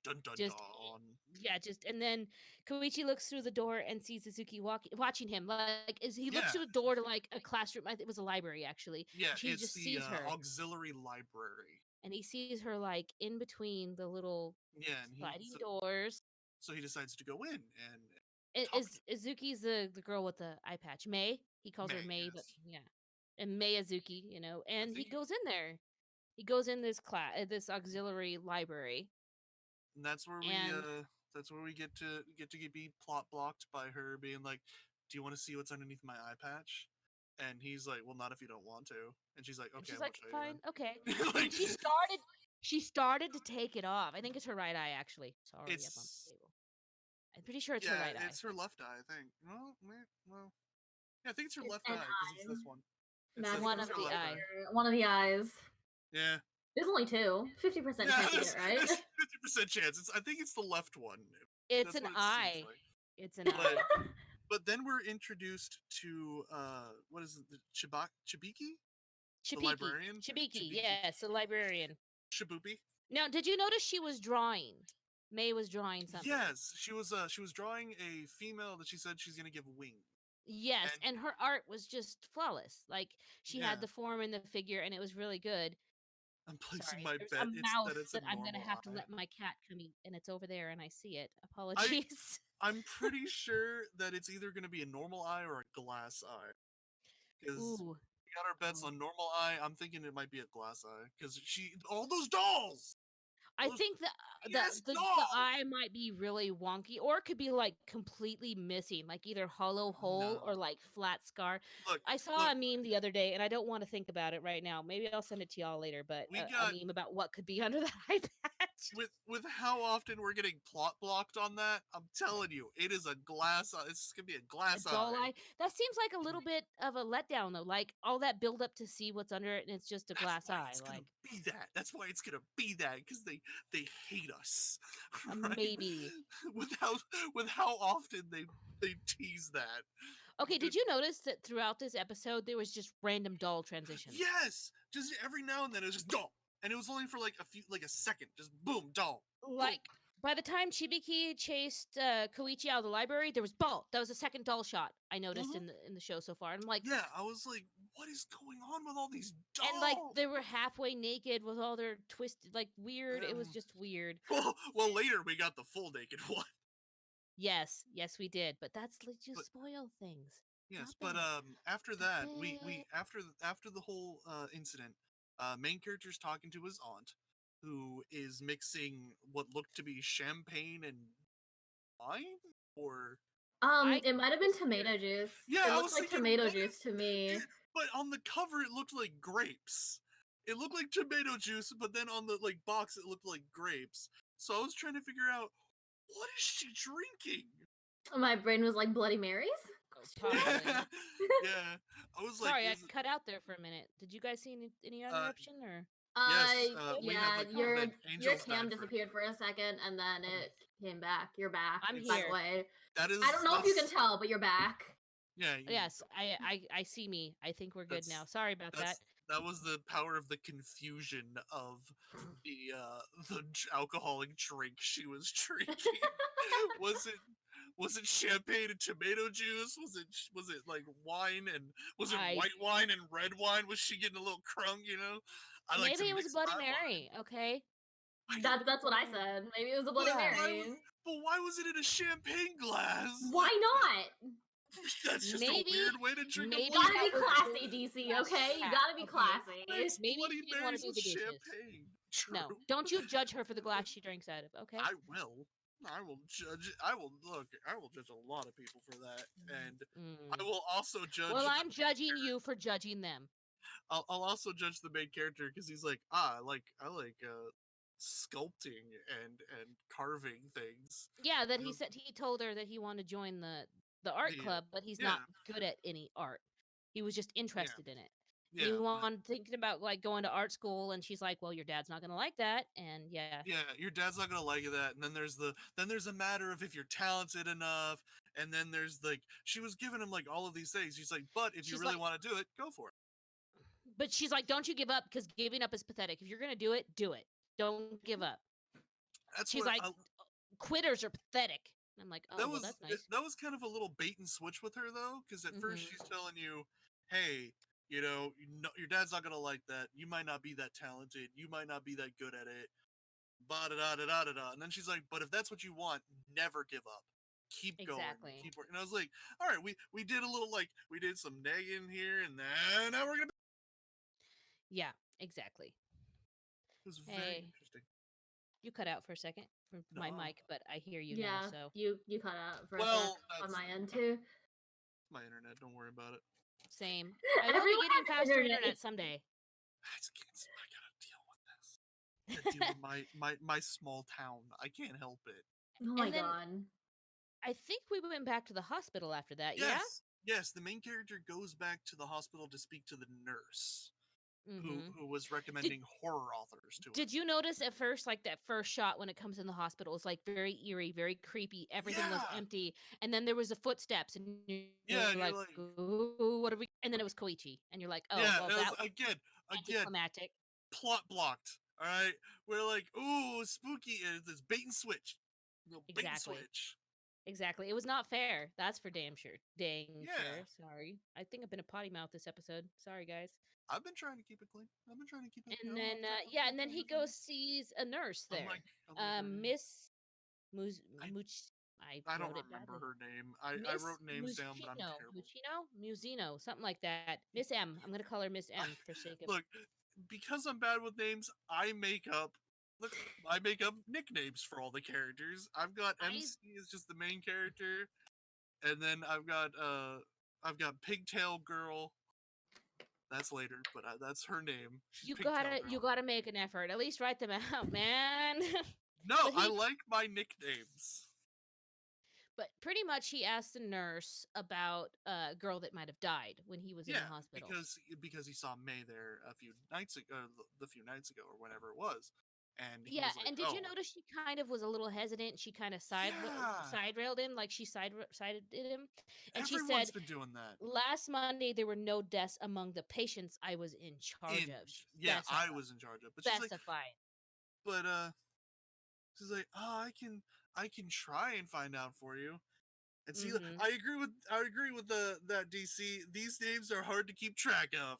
Dun dun Just dun. yeah, and then Koichi looks through the door and sees Suzuki watching him. Like he looks Yeah. through the door to like a classroom. I think it was a library actually. Yeah, She it's just the sees her, auxiliary library. and he sees her like in between the little Yeah, and sliding doors. so he decides to go in and Izuki's the girl with the eye patch. May. He calls her May, but yes. yeah. And May Izuki, and he think- goes in there. He goes in this this auxiliary library. And that's where we get to be plot blocked by her being like, "Do you want to see what's underneath my eye patch?" And he's like, "Well, not if you don't want to." And she's like, And "Okay, she's I like, won't show fine, you okay. then." And she started to take it off. I think it's her right eye, actually. Sorry, I bumped the table. I'm pretty sure it's her right eye. It's her left eye, I think. Well, yeah, I think it's her It's left an eye because it's this eye. one. That's one it's of her the left eye. One of the eyes. Yeah. There's only 2. 50% chance to get it right. 50% chance. I think it's the left one. It's That's an what it eye. seems like. It's an eye. But then we're introduced to what is it? The Chibiki? The librarian? Chibiki, yes, the librarian. Shibupi? Now, did you notice she was drawing? May was drawing something. Yes, she was drawing a female that she said she's gonna give wings. Yes, and her art was just flawless. Like she Yeah. had the form and the figure, and it was really good. I'm placing Sorry, my there's bet a mouse that it's that a I'm normal gonna have to eye. let my cat come eat, and it's over there, and I see it. Apologies. I'm pretty sure that it's either gonna be a normal eye or a glass eye. Because Ooh, we got our bets on normal eye. I'm thinking it might be a glass eye because all those dolls. I Those think yes, the dolls! eye might be really wonky, or it could be like completely missing, like either hollow hole or No. like flat scar. Look, I saw a meme the other day, and I don't want to think about it right now. Maybe I'll send it to y'all later. But We a got- meme about what could be under that eye patch. with how often we're getting plot blocked on that, I'm telling you, it is a glass eye. It's gonna be a glass A doll eye. eye. That seems like a little bit of a letdown, though. Like all that build up to see what's under it, and it's just a glass That's why eye. it's Like gonna be that. That's why it's gonna be that because they hate us. Right? maybe. with how often they tease that. Okay, did you notice that throughout this episode there was just random doll transitions? Yes, just every now and then it was just doll, and it was only for like a second, just boom, doll. Like by the time Chibiki chased Koichi out of the library, there was ball. That was the second doll shot I noticed in the show so far. And I'm like, Yeah, I was like, what is going on with all these dolls? and like they were halfway naked with all their twisted, like weird. It was just weird. Well, later we got the full naked one. Yes, we did, but that's like just spoil things. Yes, Not but bad. after that, we after the whole incident, main character's talking to his aunt, who is mixing what looked to be champagne and wine, or It might have been tomato juice. Yeah, it I looked was like thinking, tomato what juice to me. but on the cover it looked like grapes. It looked like tomato juice, but then on the box it looked like grapes. So I was trying to figure out, what is she drinking? My brain was like Bloody Marys. Probably. Yeah, I was like, Sorry, I cut out there for a minute. Did you guys see any interruption or? Yes, we yeah, have a your comment. your Angel's cam died for- disappeared for a second, and then it came back. You're back. I'm by here. the way. That is. I don't know if you can tell, but you're back. Yeah. Yes, I see me. I think we're good now. Sorry about that. That was the power of the confusion of the alcoholic drink she was drinking. Was it champagne and tomato juice? Was it like wine and was it white wine and red wine? Was she getting a little crunk? Maybe it was a Bloody Mary. Okay. That's what I said. Maybe it was a Bloody Mary. But why was it in a champagne glass? Why not? That's just Maybe- a weird way to drink a You gotta be classy, DC. Okay, you gotta be classy. Maybe Bloody she didn't want Marys to do with the dishes. champagne. No, True. don't you judge her for the glass she drinks out of. Okay. I will judge. I will judge a lot of people for that, and I will also judge. Well, I'm judging you for judging them. I'll also judge the main character because he's like, I like sculpting and carving things. Yeah, that he said he told her that he wanted to join the art club, but he's not good at any art. He was just interested in it. Yeah, He wanted thinking about like going to art school, and she's like, "Well, your dad's not gonna like that," and yeah, your dad's not gonna like that. And then there's a matter of if you're talented enough, and then there's she was giving him all of these things. She's like, but if you really want to do it, go for it. But she's like, "Don't you give up, because giving up is pathetic. If you're gonna do it, do it. Don't give up." She's like, quitters are pathetic. And I'm like, oh, well, that's nice. That was kind of a little bait and switch with her, though, because at first she's telling you, hey, your dad's not going to like that. You might not be that talented. You might not be that good at it. Ba-da-da-da-da-da-da. And then she's like, but if that's what you want, never give up. Keep going. Keep working. And I was like, all right, we did a little, we did some negging here, and then now we're going to... Yeah, exactly. It was very interesting. You cut out for a second from my mic, but I hear you now. So you cut out for a sec on my end too. My internet, don't worry about it. Same. I will be getting faster internet someday. I gotta deal with this. I gotta deal with my small town. I can't help it. Oh my god. I think we went back to the hospital after that. Yes. Yes, the main character goes back to the hospital to speak to the nurse. Who was recommending horror authors to him. Did you notice at first, like that first shot when it comes in the hospital is like very eerie, very creepy. Everything was empty, and then there was the footsteps, and you're like, "Ooh, what are we?" And then it was Koichi, and you're like, "Oh, well, that was again, climactic." Plot blocked. All right, we're like, "Ooh, spooky!" And it's bait and switch. Bait and switch. Exactly. It was not fair. That's for damn sure. Sure. Sorry. I think I've been a potty mouth this episode. Sorry, guys. I've been trying to keep it clean. And then, and then he goes sees a nurse there. Miss I don't remember her name. I wrote names down, but I'm terrible. Musino, something like that. Miss M. I'm going to call her Miss M for sake of... Look, because I'm bad with names, I make up nicknames for all the characters. I've got MC is just the main character, and then I've got Pigtail Girl. That's later, but that's her name. You gotta make an effort. At least write them out, man. No, I like my nicknames. But pretty much, he asked the nurse about a girl that might have died when he was in the hospital. because he saw May there a few nights ago, or whenever it was. And and did you notice she kind of was a little hesitant? She kind of side railed him, like she sided him. And Everyone's she said, been doing that. Last Monday there were no deaths among the patients I was in charge of. I was in charge of. But specifying. She's like, I can try and find out for you. And see, I agree with that DC. These names are hard to keep track of.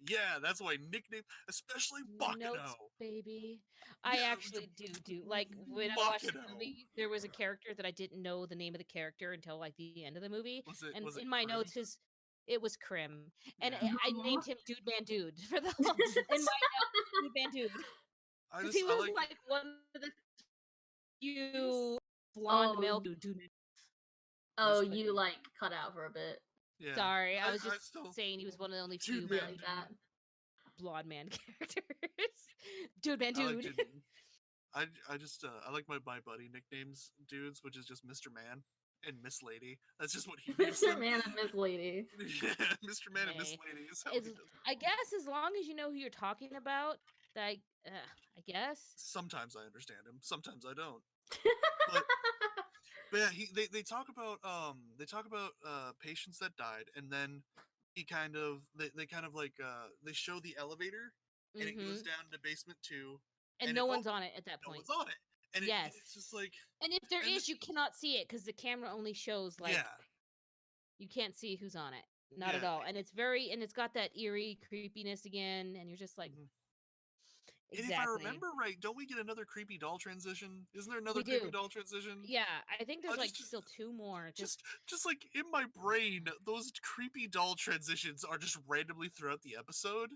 Yeah, that's why nickname, especially Baccano. Notes, baby. I actually do. Like, when I watched the movie, there was a character that I didn't know the name of the character until, like, the end of the movie. Was it in my notes, it was Krim. And I named him Dude Man Dude for the whole, in my notes, Dude Man Dude. Because he was, like, one of the few blonde male dude. Oh, you, like, cut out for a bit. Yeah. Sorry, I was just saying he was one of the only few like that blonde man characters. Dude Man Dude. I like my buddy nicknames dudes, which is just Mr. Man and Miss Lady. That's just what he Mr. Man and Miss Lady. Yeah, Mr. Man and Miss Lady is how he does. I guess as long as you know who you're talking about, I guess. Sometimes I understand him, sometimes I don't. But yeah, they talk about patients that died, and then they show the elevator, and it goes down to basement 2, and no one's on it at that point. No one's on it, and it's just like. And if there is, you cannot see it because the camera only shows you can't see who's on it, not at all, and it's got that eerie creepiness again, and you're just like. Exactly. And if I remember right, don't we get another creepy doll transition? Isn't there another creepy doll transition? Yeah, I think there's still 2 more. Just like in my brain, those creepy doll transitions are just randomly throughout the episode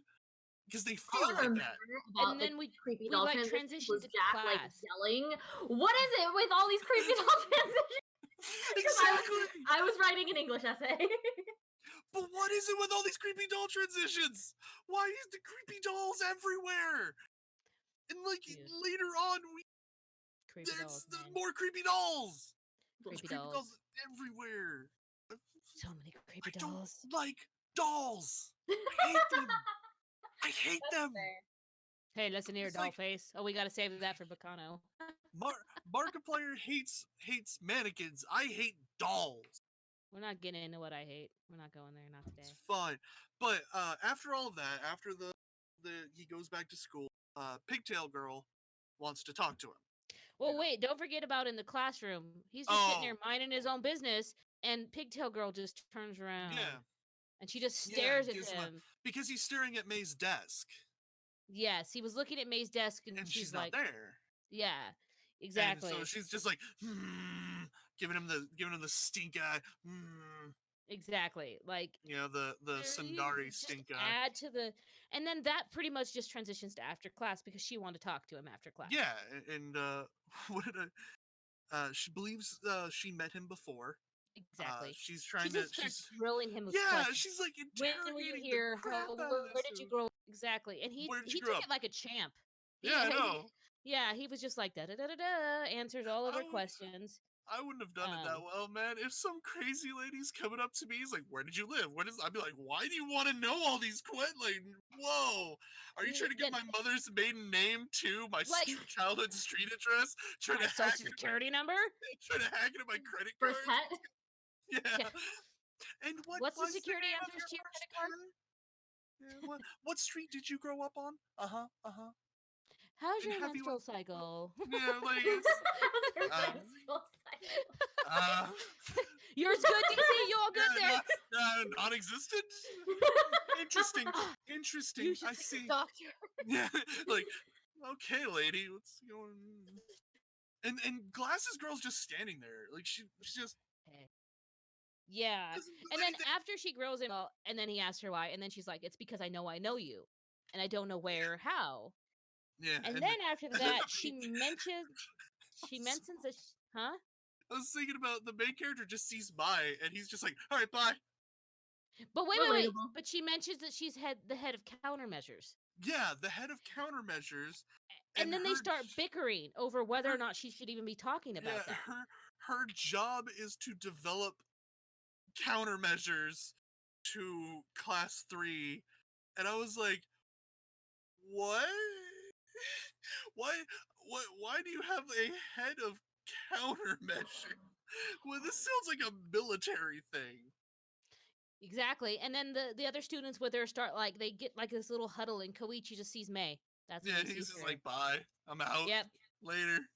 because they feel like that. And then we creepy doll transition to Jack, class. like yelling. What is it with all these creepy doll transitions? Exactly. I was writing an English essay. But what is it with all these creepy doll transitions? Why is the creepy dolls everywhere? And later on, there's more creepy dolls. Creepy dolls everywhere. So many creepy dolls. I don't like dolls. I hate them. I hate them. Hey, listen here, Dollface. Oh, we gotta save that for Baccano. Markiplier hates mannequins. I hate dolls. We're not getting into what I hate. We're not going there, not today. It's fine. But after all of that, after he goes back to school, Pigtail Girl wants to talk to him. Well, wait, don't forget about in the classroom. He's just sitting there minding his own business, and Pigtail Girl just turns around. Yeah. And she just stares at Gizmo, him. because he's staring at May's desk. Yes, he was looking at May's desk, and she's like, not there. Yeah, exactly. And so she's just like, giving him the stink eye. Exactly. Like, The Sundari stink eye. Add to the, and then that pretty much just transitions to after class because she wanted to talk to him after class. Yeah, and what did she believes she met him before. Exactly. She's trying to. She's drilling him with yeah. questions. She's like When were you interrogating here? the crap out of Where this did you dude. grow? Exactly. And he grow took up? it like a champ. Yeah, I know. Yeah, he was just like da da da da da, answers all of her questions. I wouldn't have done it that well, man. If some crazy lady's coming up to me, he's like, "Where did you live? I'd be like, "Why do you want to know all these questions? Like, whoa, are you trying to get my mother's maiden name too? My childhood street address? Trying to hack social security number? Trying to hack into my credit First card? pet? Yeah. And what's the security answers to your credit card? Yeah, what street did you grow up on? How's your menstrual cycle? Yeah, like yours good, DC? You all good there? Non-existent. Interesting. You should I see. Doctor. Yeah, like okay, lady, what's going on? And Glasses Girl's just standing there, like she's just. Yeah, and then after she grows him, and then he asks her why, and then she's like, "It's because I know you, and I don't know where or how." Yeah, and then after that, she mentions that, huh? I was thinking about the main character just sees Mai, and he's just like, "All right, bye." But wait. But she mentions that she's the head of countermeasures. Yeah, the head of countermeasures. And then they start bickering over whether or not she should even be talking about that. Her job is to develop countermeasures to class 3, and I was like, what? Why do you have a head of countermeasure? Well, this sounds like a military thing. Exactly. And then the other students with her start they get like this little huddle, and Koichi just sees May. That's when he's just like, bye, I'm out. Yep. Later.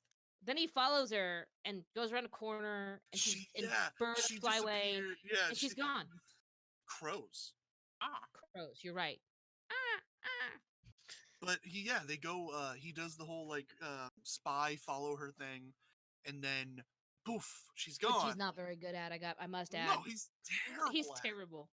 Then he follows her and goes around a corner, and birds fly away. Yeah, and she's gone. Crows. Crows. You're right. But they go. He does the whole spy follow her thing, and then poof, she's gone. Which he's not very good at. I must add. No, he's terrible. He's terrible.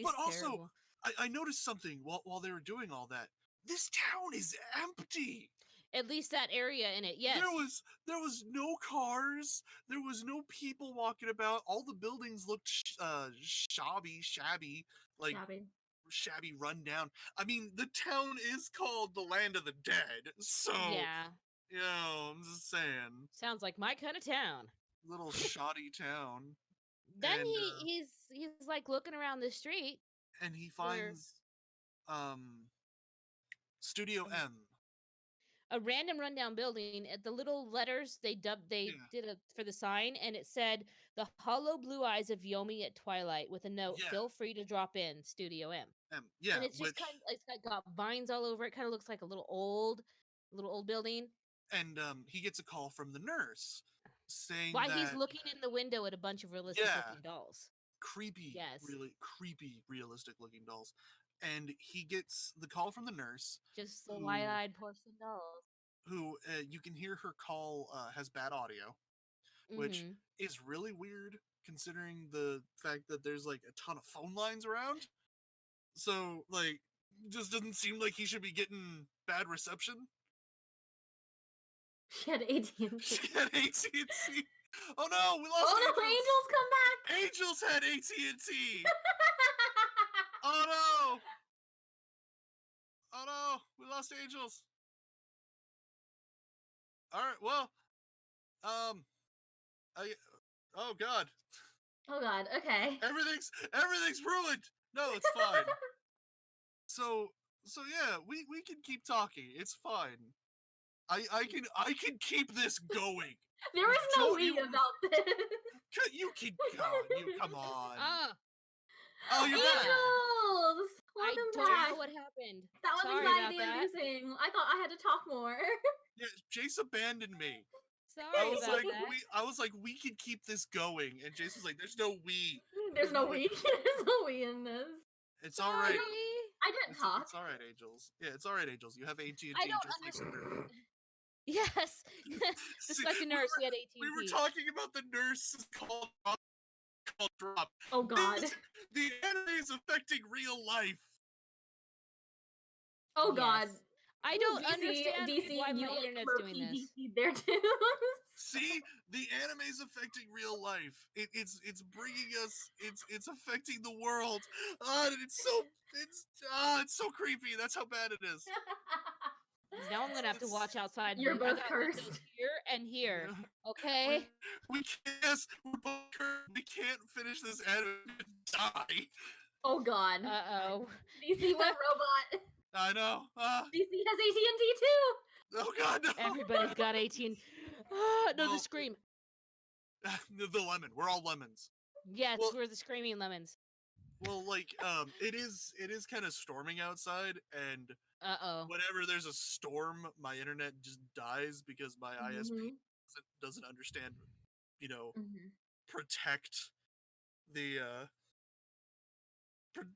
But also, I noticed something while they were doing all that. This town is empty. At least that area in it, yes. There was no cars. There was no people walking about. All the buildings looked shabby, like shabby, run down. I mean, the town is called the Land of the Dead, so yeah. I'm just saying. Sounds like my kind of town. Little shoddy town. Then he's like looking around the street, and he finds Studio M. A random rundown building. At the little letters they did for the sign, and it said the hollow blue eyes of Yomi at twilight with a note. Feel free to drop in, Studio M. Yeah, and it's just it's got vines all over it. Kind of looks like a little old building. And he gets a call from the nurse saying why he's looking in the window at a bunch of realistic looking dolls. Creepy, really creepy, realistic looking dolls. And he gets the call from the nurse. Just the wide-eyed porcelain dolls. Who, you can hear her call has bad audio, which is really weird considering the fact that there's like a ton of phone lines around. So, like, just doesn't seem like he should be getting bad reception. She had AT&T. Oh no, we lost Angels. Angels come back. Angels had AT&T. Oh no. Oh no, we lost Angels. All right, well, oh god. Oh god, okay. Everything's ruined. No, it's fine. So yeah, we can keep talking. It's fine. I can keep this going. There is no we about this. You can come on. Oh, you're Angels! back. Welcome I don't back. know what happened. That was Sorry anxiety about that. inducing. I thought I had to talk more. Yeah, Jace abandoned me. Sorry about that. I was like, we can keep this going, and Jace was like, "There's no we. There's no we. There's no we in this. It's all right. I didn't talk. It's all right, Angels. Yeah, it's all right, Angels. You have AT&T I don't just like Summer. Yes, the See, second nurse we had 18. We were talking about the nurse called Drop. Oh God. The anime is affecting real life. Oh God. Yes. I don't DC, understand why you my like internet's were doing this. PDC there too. See, the anime is affecting real life. It's bringing us. It's affecting the world. It's so creepy. That's how bad it is. Now I'm gonna have to watch outside. You're I both got cursed. windows here and here. Yeah. Okay. We can't. We're both cursed. We can't finish this anime. Die. Oh God. Uh-oh. DC went robot. I know. DC has AT&T too. Oh God, no. Everybody's got 18. No, the Well- scream. The lemon. We're all lemons. Yes, well- we're the screaming lemons. Well, like, it is kind of storming outside, and Uh-oh. whenever there's a storm, my internet just dies because my ISP Mhm. doesn't understand, Mhm. protect the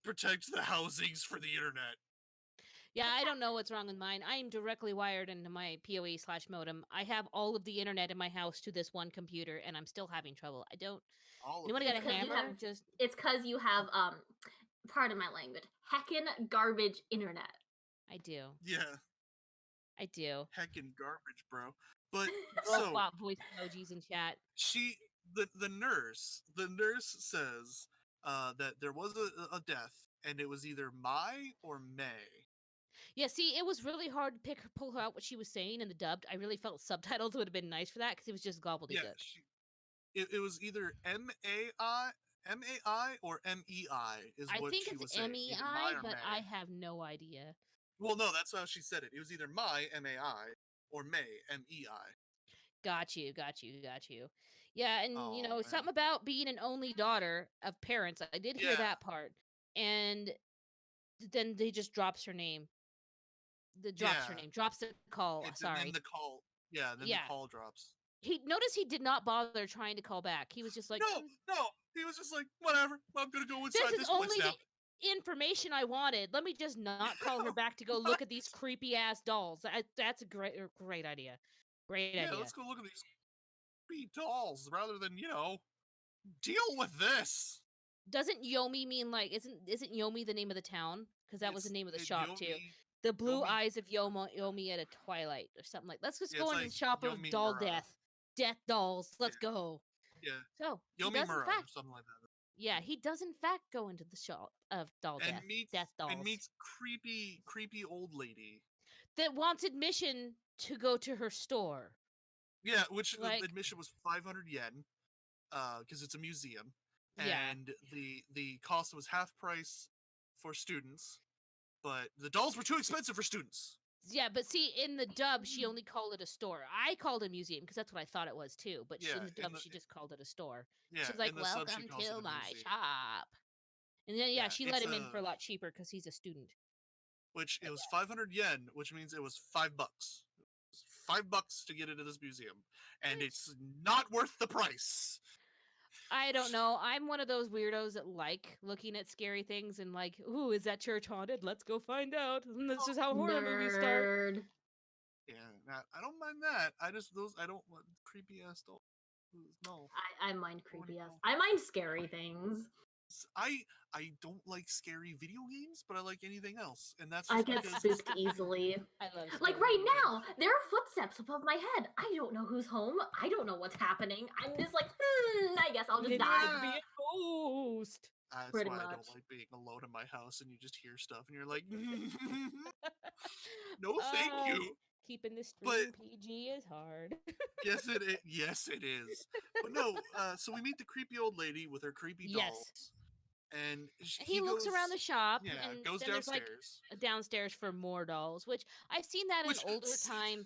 protect the housings for the internet. Yeah, I don't know what's wrong with mine. I am directly wired into my PoE/modem. I have all of the internet in my house to this one computer, and I'm still having trouble. I don't. All of Anyone it. got a It's 'cause you hammer? have- Just It's because you have pardon my language, heckin' garbage internet. I do. Yeah, I do. heckin' garbage, bro. But Well, so wow, voice emojis in chat. the nurse says that there was a death, and it was either Mai or May. Yeah, see, it was really hard to pull out what she was saying in the dubbed. I really felt subtitles would have been nice for that because it was just gobbledygook. Yeah, it was either MAI or MEI is I what think she it's was saying. MEI, either Mai or but May. I have no idea. Well, no, that's how she said it. It was either Mai MAI or May MEI. Got you. Yeah, and Oh, man. something about being an only daughter of parents. I did hear Yeah. that part. And then they just drops her name. Drops her Yeah. name. Drops the call. And Sorry. then the call. Yeah, then Yeah. the call drops. He did not bother trying to call back. He was just like, No, he was just like, whatever. I'm gonna go this inside is this place only now. the information I wanted. Let me just not call her back to go look at these creepy ass dolls. That's a great idea. Great Yeah, idea. let's go look at these creepy dolls rather than deal with this. Doesn't Yomi mean like isn't Yomi the name of the town? Because that was the name of the shop too. Yomi- The blue Yomi- eyes of Yomi at a twilight or something like. Let's just Yeah, go it's into the like shop of Yomi doll Mura. death dolls. Let's Yeah. go. Yeah, So he Yomi does in Mura or fact, something like that. yeah, he does in fact go into the shop of death dolls And meets creepy old lady. that wants admission to go to her store. Yeah, which the Like- admission was 500 yen, because it's a museum, Yeah. and the cost was half price for students, but the dolls were too expensive for students. Yeah, but see, in the dub, she only called it a store. I called it a museum because that's what I thought it was too. But Yeah, in the in dub, the- she just called it a store. Yeah, She's like, in the sub, she "Welcome calls it to a my museum, shop." And then Yeah, she let it's him in a- for a lot cheaper because he's a student. which it was 500 yen, which means it was $5. It was $5 to get into this museum, and it's not worth the price. I don't know. I'm one of those weirdos that like looking at scary things and like, "Ooh, is that church haunted? Let's go find out." And this is how horror movies start. Nerd. Yeah, I don't mind that. I don't want creepy ass dolls. No. I mind creepy ass. know. I mind scary things. I don't like scary video games, but I like anything else, and that's I just get because spooked easily. I love Like scary right movies. now, there are footsteps above my head. I don't know who's home. I don't know what's happening. I'm just like, I guess I'll just Maybe die. it could be a ghost. that's pretty why I don't much. like being alone in my house and you just hear stuff and you're like, no, thank Oh, you. Keeping the But- stream PG is hard. Yes, it is. But no, so we meet the creepy old lady with her creepy Yes. dolls, and He looks around the shop Yeah, and goes then there's like downstairs. downstairs for more dolls, which I've seen that Which- in older time,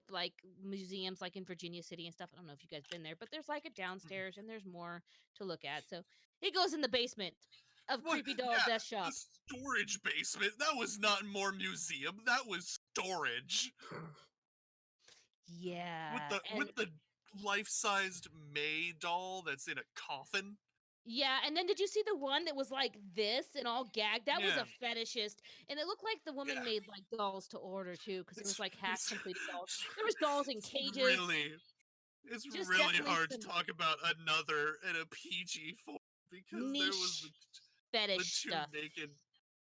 like museums, like in Virginia City and stuff. I don't know if you guys been there, but there's like a downstairs and there's more to look at. So he goes in the basement of What? creepy doll Yeah, death shop. The storage basement. That was not more museum. That was storage. Yeah. with the life-sized May doll that's in a coffin. Yeah, and then did you see the one that was like this and all gagged? That was Yeah. a fetishist, and it looked like the woman Yeah. made like dolls to order too, because it was like half completed dolls. it's- There was dolls in it's cages. it's Just really definitely hard to some talk about Another in a PG form because there was niche fetish stuff.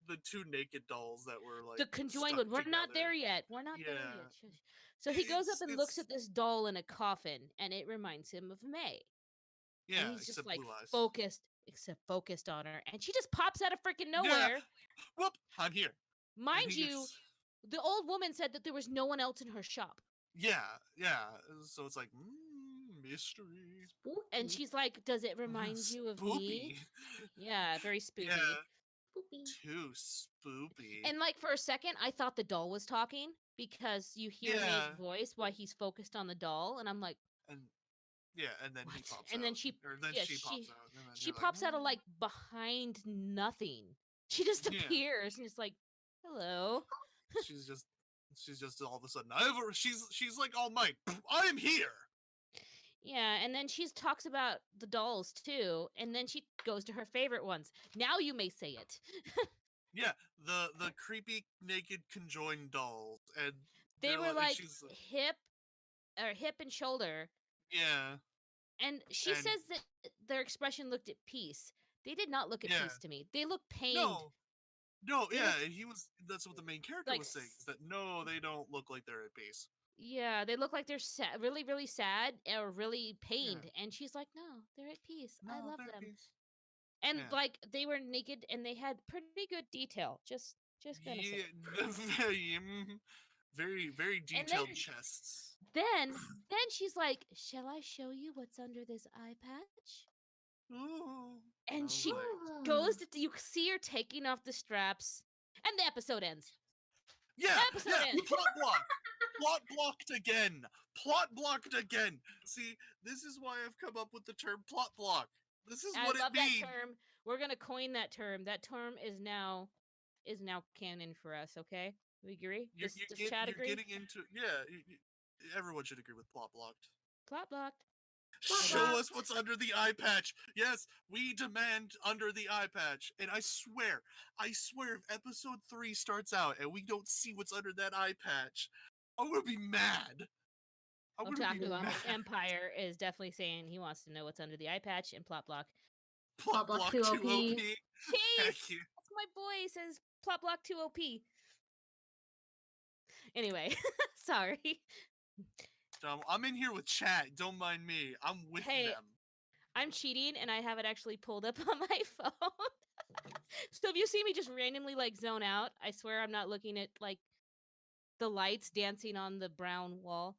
the two naked dolls that were like The conjoined stuck one. We're not together. there yet. We're not there Yeah. yet. Shush. So he goes up and looks It's at this doll in a coffin, and it reminds him of May. yeah, And he's just except like blue eyes. focused on her, and she just pops out of freaking Yeah. nowhere. Whoop! I'm here. And Mind he you, gets- the old woman said that there was no one else in her shop. yeah. So it's like mystery. And she's like, "Does it remind you of me?" Spoopy. Yeah, very spooky. Yeah, Poopy. too spoopy. And like for a second, I thought the doll was talking because you hear Yeah. May's voice while he's focused on the doll, and I'm like, and yeah, and then he "What?" pops And out. then she pops out. And then she you're pops out of like like behind nothing. She just Yeah. appears and it's like, "Hello." she's just all of a sudden. She's like All Might. I'm here. Yeah, and then she talks about the dolls too, and then she goes to her favorite ones. Now you may say it. Yeah, the creepy naked conjoined dolls, and They they're were and like she's hip and shoulder, yeah, and she and- says that their expression looked at peace. They did not look at Yeah. peace to me. They looked pained. no, They yeah, look- and he was. That's what the main character like was saying. Is that no, they don't look like they're at peace. Yeah, they look like they're really, really sad or really pained. And she's like, "No, they're at peace. I No, love they're at them." peace. And Yeah. like they were naked and they had pretty good detail. Just gonna say. Very, very And detailed then- chests. Then she's like, "Shall I show you what's under this eye patch?" Ooh. I And was she like, goes to you see her taking off the straps, and the episode ends. yeah, episode yeah, ends. plot block. Plot blocked again. Plot blocked again. See, this is why I've come up with the term plot block. This is I what love it means. that term. We're gonna coin that term. That term is now canon for us. Okay, we agree. Does Chad You're agree? getting into everyone should agree with plot blocked. Plot blocked. Show us what's under the eye patch. Yes, we demand under the eye patch. And I swear, if episode 3 starts out and we don't see what's under that eye patch, I'm gonna be mad. I'm gonna be Otaku mad. Empire is definitely saying he wants to know what's under the eye patch and plot block. Plot block 2 OP. Chase, Heck yeah. that's my boy. He says plot block 2 OP. Anyway, sorry. I'm in here with chat. Don't mind me. I'm with Hey, them. I'm cheating and I have it actually pulled up on my phone. So if you see me just randomly like zone out, I swear I'm not looking at like the lights dancing on the brown wall.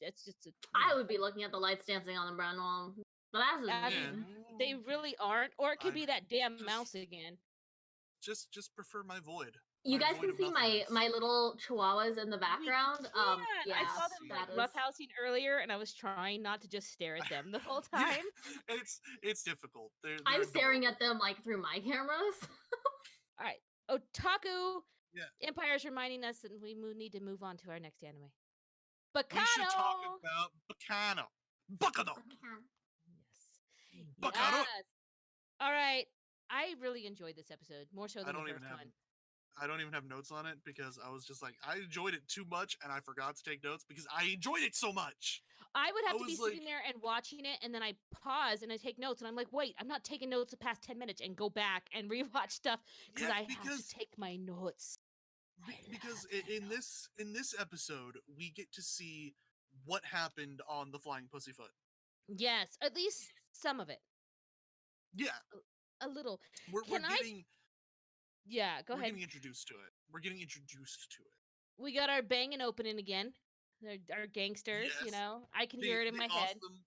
It's just I would be looking at the lights dancing on the brown wall. But that's just I mean. mean, they really aren't, or it could I be that damn just- mouse again. Just prefer my void. You My guys void can of see my nothingness. little chihuahuas in the background. Yeah, I saw them that like is- roughhousing earlier, and I was trying not to just stare at them the whole Yeah, time. it's difficult. I'm staring at them like through my cameras. All right, Otaku Yeah. Empire is reminding us that we need to move on to our next anime. We should talk Baccano. about Baccano. Baccano. Yes. Baccano. Yes. All right. I really enjoyed this episode more so I than the don't even first have one. I don't even have notes on it because I was just like I enjoyed it too much and I forgot to take notes because I enjoyed it so much. I would have I to be was sitting like- there and watching it, and then I pause and I take notes, and I'm like, wait, I'm not taking notes the past 10 minutes, and go back and rewatch stuff Yeah, I have because- to take my notes. Because in this episode we get to see what happened on the Flying Pussyfoot. Yes, at least some of it. Yeah, A little. we're Can I- getting Yeah, go we're ahead. getting introduced to it. We're getting introduced to it. We got our banging opening again. Our gangsters, you Yes. know. I can hear it in my head. awesome,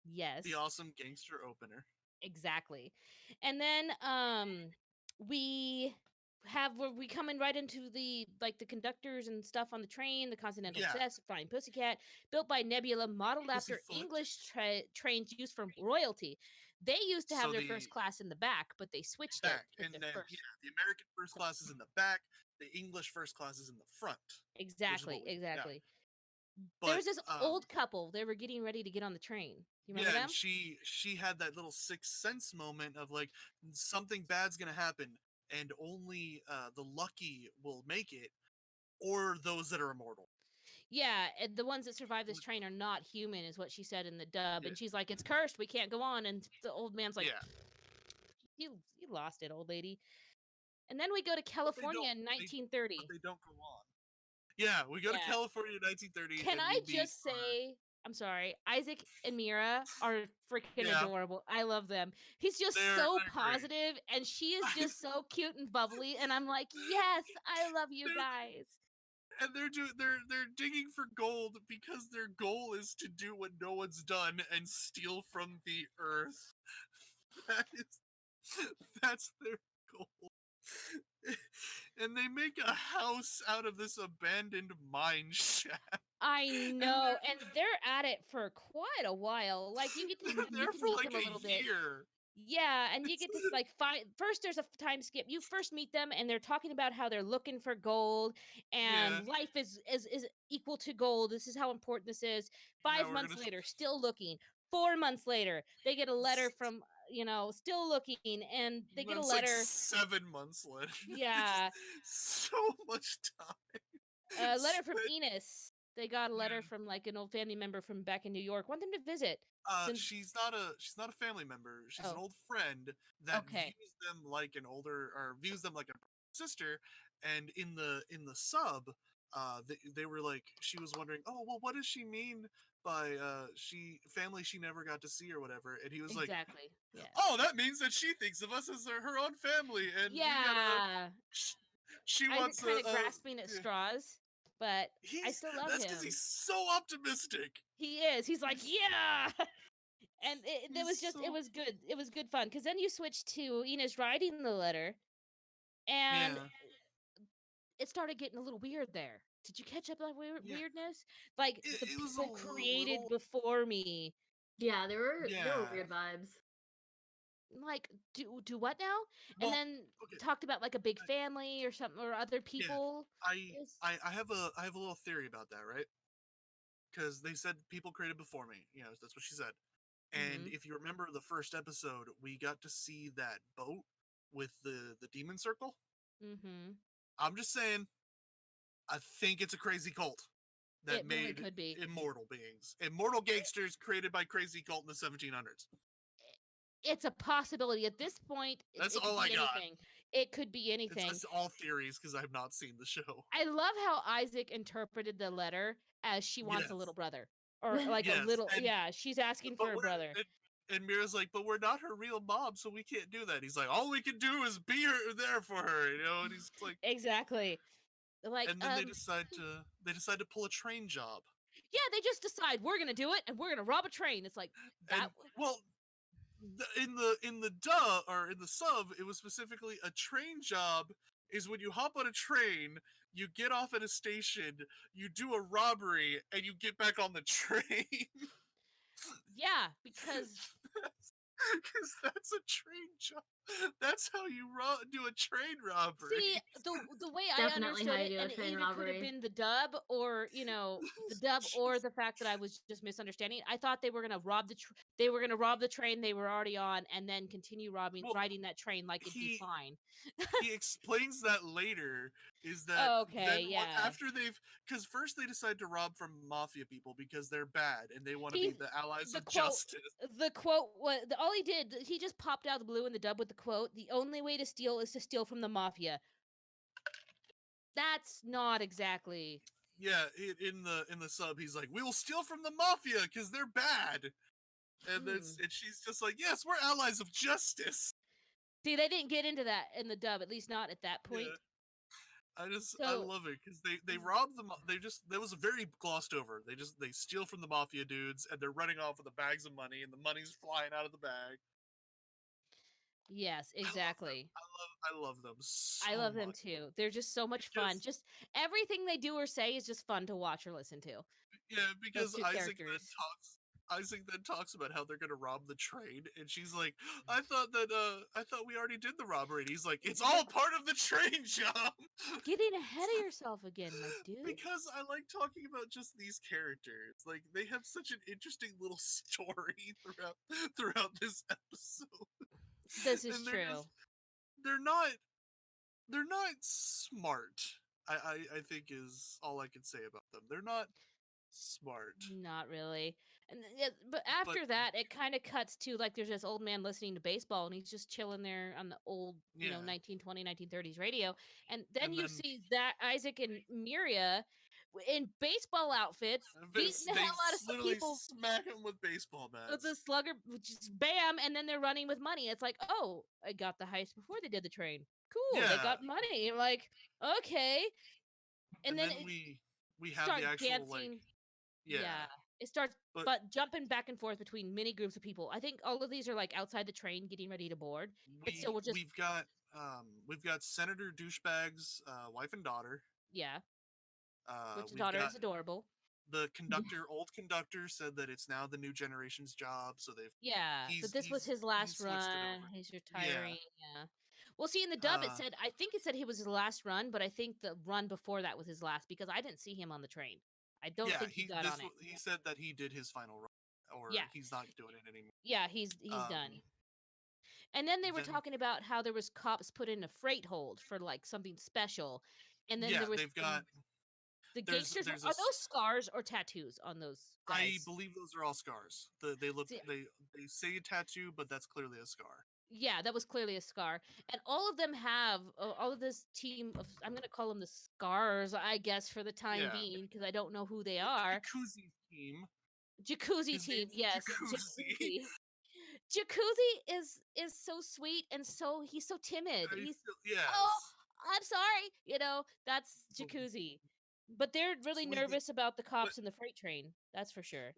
Yes. The awesome gangster opener. Exactly. And then we coming right into the like the conductors and stuff on the train, the Continental Yeah. Express, Flying Pussycat, built by Nebula, modeled after Pussyfoot. English trains used from royalty. They used to have So their the- first class in the back, but they switched Back it. and with then the first. the American first class is in the back. The English first class is in the front. Exactly, we- yeah. exactly. But there was this old couple. They were getting ready to get on the train. You remember them? And she had that little sixth sense moment of like something bad's gonna happen, and only the lucky will make it, or those that are immortal. Yeah, and the ones that survive this train are not human, is what she said in the dub. Yeah. And she's like, "It's cursed. We can't go on." And the old man's like, Yeah. You lost it, old lady." And then we go to California in But 1930. they don't go on. Yeah, we go to Yeah. California in 1930. Can and I we just say, I'm sorry, Isaac and Mira are freaking adorable. I love them. He's just They're so great. positive, and she is just so cute and bubbly. And I'm like, yes, I love you guys. And they're digging for gold because their goal is to do what no one's done and steal from the earth. That's their goal. And they make a house out of this abandoned mine shaft. I know, and they're at it for quite a while. Like you get to They're there for meet like them a little bit. year. Yeah, and you get to like find first. There's a time skip. You first meet them, and they're talking about how they're looking for gold, and life is equal to gold. This is how important this is. 5 months later, still looking. 4 months later, they get a letter from still looking, and they get a letter. Like 7 months later. Yeah, so much time. A letter from Enos. They got a letter from like an old family member from back in New York. Want them to visit. She's not a family member. She's an old friend that views them like views them like a sister. And in the sub, they were like, she was wondering, oh well, what does she mean by family she never got to see or whatever? And he was like, exactly. Yeah. Oh, that means that she thinks of us as her own family, and she Isaac wants kind of grasping at straws. But I still love him. That's because he's so optimistic. He is. He's like, yeah. And it was good. It was good fun. Because then you switch to Enos writing the letter. And it started getting a little weird there. Did you catch up on that weirdness? Like, the people created before me. Yeah, there were weird vibes. Like, do what now? And then talked about like a big family or something, or other people. I have a little theory about that, right? Because they said people created before me. That's what she said. And if you remember the first episode, we got to see that boat with the demon circle. Mm-hmm. I'm just saying, I think it's a crazy cult that made really could be. Immortal beings. Immortal gangsters created by crazy cult in the 1700s. It's a possibility at this point. That's it all I got. It could be anything. It's all theories because I've not seen the show. I love how Isaac interpreted the letter as she wants a little brother, or like a little. She's asking for a brother. And Mira's like, but we're not her real mom, so we can't do that. He's like, all we can do is be there for her, And he's like, exactly. Like, and then they decide to pull a train job. Yeah, they just decide we're gonna do it, and we're gonna rob a train. It's like that. In the sub, it was specifically a train job. Is when you hop on a train, you get off at a station, you do a robbery, and you get back on the train. Yeah, because that's a train job. That's how you do a train robbery. See, the way I understood it, and it either could have been the dub, or the dub, or the fact that I was just misunderstanding. I thought they were gonna rob the train they were already on, and then continue riding that train like it'd be fine. He explains that later. Is that after because first they decide to rob from mafia people because they're bad and they want to be the allies of justice. The quote was all he did. He just popped out of the blue in the dub with the quote, "The only way to steal is to steal from the mafia." That's not exactly. Yeah, in the sub, he's like, "We will steal from the mafia because they're bad," and and she's just like, "Yes, we're allies of justice." See, they didn't get into that in the dub, at least not at that point. Yeah. I love it because they rob them. That was very glossed over. They steal from the mafia dudes and they're running off with the bags of money and the money's flying out of the bag. Yes, exactly. I love them so I love them much. too. They're just so much fun. Just everything they do or say is just fun to watch or listen to. Yeah, because Isaac then Isaac then talks about how they're gonna rob the train, and she's like, I thought we already did the robbery. And he's like, it's all part of the train job. Getting ahead of yourself again, my dude. Because I like talking about just these characters. Like, they have such an interesting little story throughout this episode. This is And true. They're not smart. I think is all I can say about them. They're not smart. Not really. And but after that, it kind of cuts to like there's this old man listening to baseball, and he's just chilling there on the old, 1920, 1930s radio. And then you see that Isaac and Miria in baseball outfits beating the hell out of some people. Smack him with baseball bats. With the slugger, just bam, and then they're running with money. It's like, oh, I got the heist before they did the train. Cool, they got money. Like, okay. And then we have the actual dancing. It starts but jumping back and forth between many groups of people. I think all of these are like outside the train getting ready to board. We've got Senator Douchebag's wife and daughter. Yeah. Which daughter is adorable. The old conductor said that it's now the new generation's job, so they've but this was his last run. He's retiring. Yeah. Well, see, in the dub, I think it said he was his last run, but I think the run before that was his last because I didn't see him on the train. I don't think he got on it. He said that he did his final run, or he's not doing it anymore. Yeah, he's done. And then they were talking about how there was cops put in a freight hold for like something special, and then there was the gangsters. Are those scars or tattoos on those guys? I believe those are all scars. They say a tattoo, but that's clearly a scar. Yeah, that was clearly a scar. And all of them have, all of this team of, I'm going to call them the Scars, I guess, for the time being, because I don't know who they are. Jacuzzi team, yes. Jacuzzi. Jacuzzi is so sweet and he's so timid. Oh, I'm sorry. That's Jacuzzi. But they're really nervous about the cops and the freight train. That's for sure.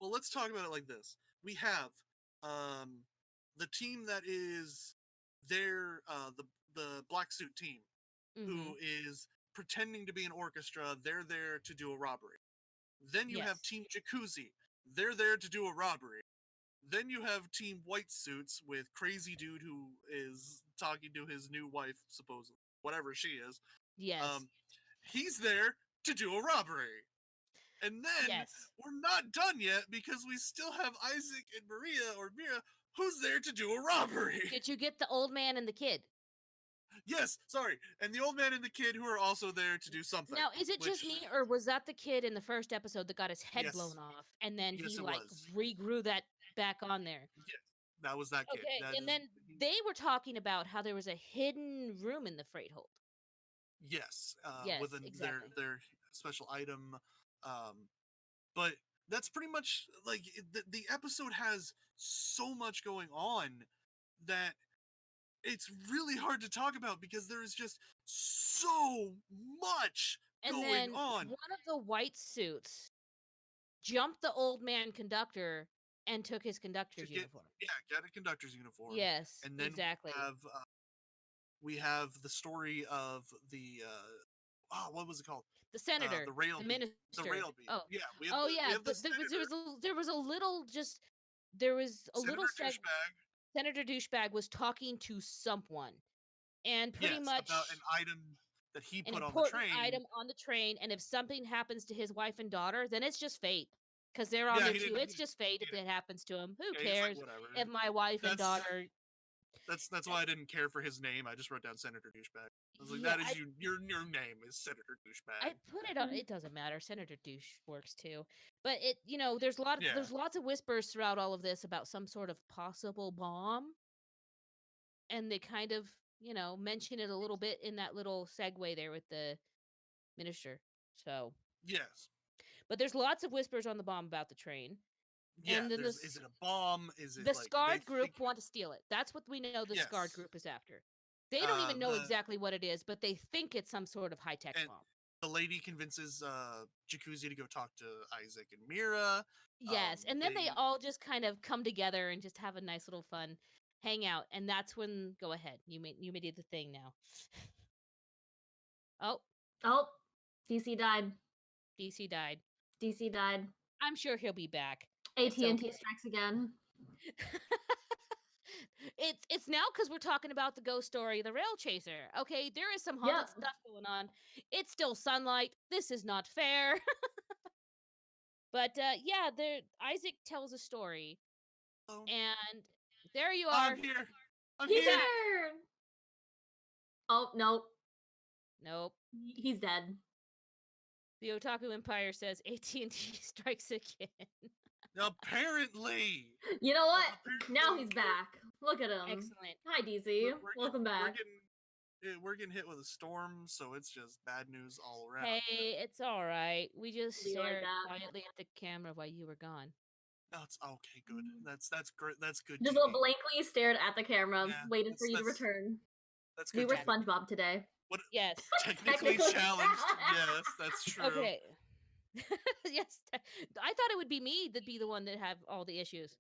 Well, let's talk about it like this. We have, the team that is their the black suit team, who is pretending to be an orchestra. They're there to do a robbery. Then you have Team Jacuzzi. They're there to do a robbery. Then you have Team White Suits with Crazy Dude, who is talking to his new wife, supposedly, whatever she is. Yes. He's there to do a robbery. And then we're not done yet because we still have Isaac and Mira, who's there to do a robbery. Did you get the old man and the kid? Yes, sorry. And the old man and the kid who are also there to do something. Now, is it just me, or was that the kid in the first episode that got his head blown off, and then he regrew that back on there? Yes, that was that kid. Okay, and then they were talking about how there was a hidden room in the freight hold. Yes, with their special item. But that's pretty much like the episode has so much going on that it's really hard to talk about because there is just so much going on. One of the white suits jumped the old man conductor and took his conductor's uniform. Yeah, got a conductor's uniform. Yes, and then we have the story of the what was it called? The senator, the minister, the rail beat. Oh, yeah. We have there was a little douchebag. Senator Douchebag was talking to someone, and pretty much about an item that he put on the important train. Item on the train, and if something happens to his wife and daughter, then it's just fate. Because they're on there too. It's just fate if it happens to him. Who cares if my wife and daughter? That's why I didn't care for his name. I just wrote down Senator Douchebag. I was like, that is your name is Senator Douchebag. I put it on. It doesn't matter. Senator Douche works too. But there's lots of whispers throughout all of this about some sort of possible bomb, and they kind of mention it a little bit in that little segue there with the minister. So yes, but there's lots of whispers on the bomb about the train. Yeah, and then is it a bomb? Is it the Scarred group want to steal it? That's what we know the Scarred group is after. They don't even know exactly what it is, but they think it's some sort of high-tech bomb. The lady convinces Jacuzzi to go talk to Isaac and Mira. Yes, and then they all just kind of come together and just have a nice little fun hangout, and that's when go ahead. You may do the thing now. DC died. DC died. DC died. I'm sure he'll be back. AT&T strikes again. It's now because we're talking about the ghost story, the rail chaser. Okay, there is some haunted stuff going on. It's still sunlight. This is not fair. But yeah, there Isaac tells a story, and there you are. I'm here. He's here. Oh nope. Nope. He's dead. The Otaku Empire says AT&T strikes again. Apparently. You know what? Now he's back. Look at him. Excellent. Hi, DZ. Welcome back. We're getting hit with a storm, so it's just bad news all around. Hey, it's all right. We just Be like stared that. quietly at the camera while you were gone. No, it's okay. Good. That's great. That's good. Just TV. blankly stared at the camera, waited for you to return. That's good. We were TV. SpongeBob today. What? Yes. Technically challenged. Yes, that's true. Okay. Yes. I thought it would be me that'd be the one that have all the issues.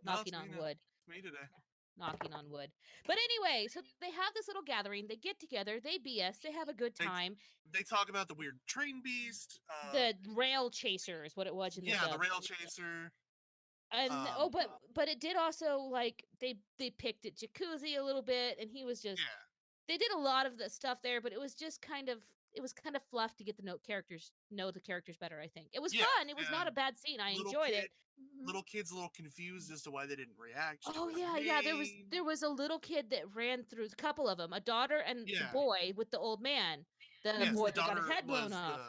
Knocking on wood. It's me today. Knocking on wood. But anyway, so they have this little gathering. They get together. They BS. They have a good time. They talk about the weird train beast. The rail chaser is what it was in the dub. the rail chaser. And but it did also like they picked at Jacuzzi a little bit, and he was just they did a lot of the stuff there, but it was just kind of fluff to get the know the characters better. I think it was fun. It was not a bad scene. I enjoyed it. Little kids a little confused as to why they didn't react. Oh yeah. There was a little kid that ran through a couple of them, a daughter and the boy with the old man. The boy that got his head blown off.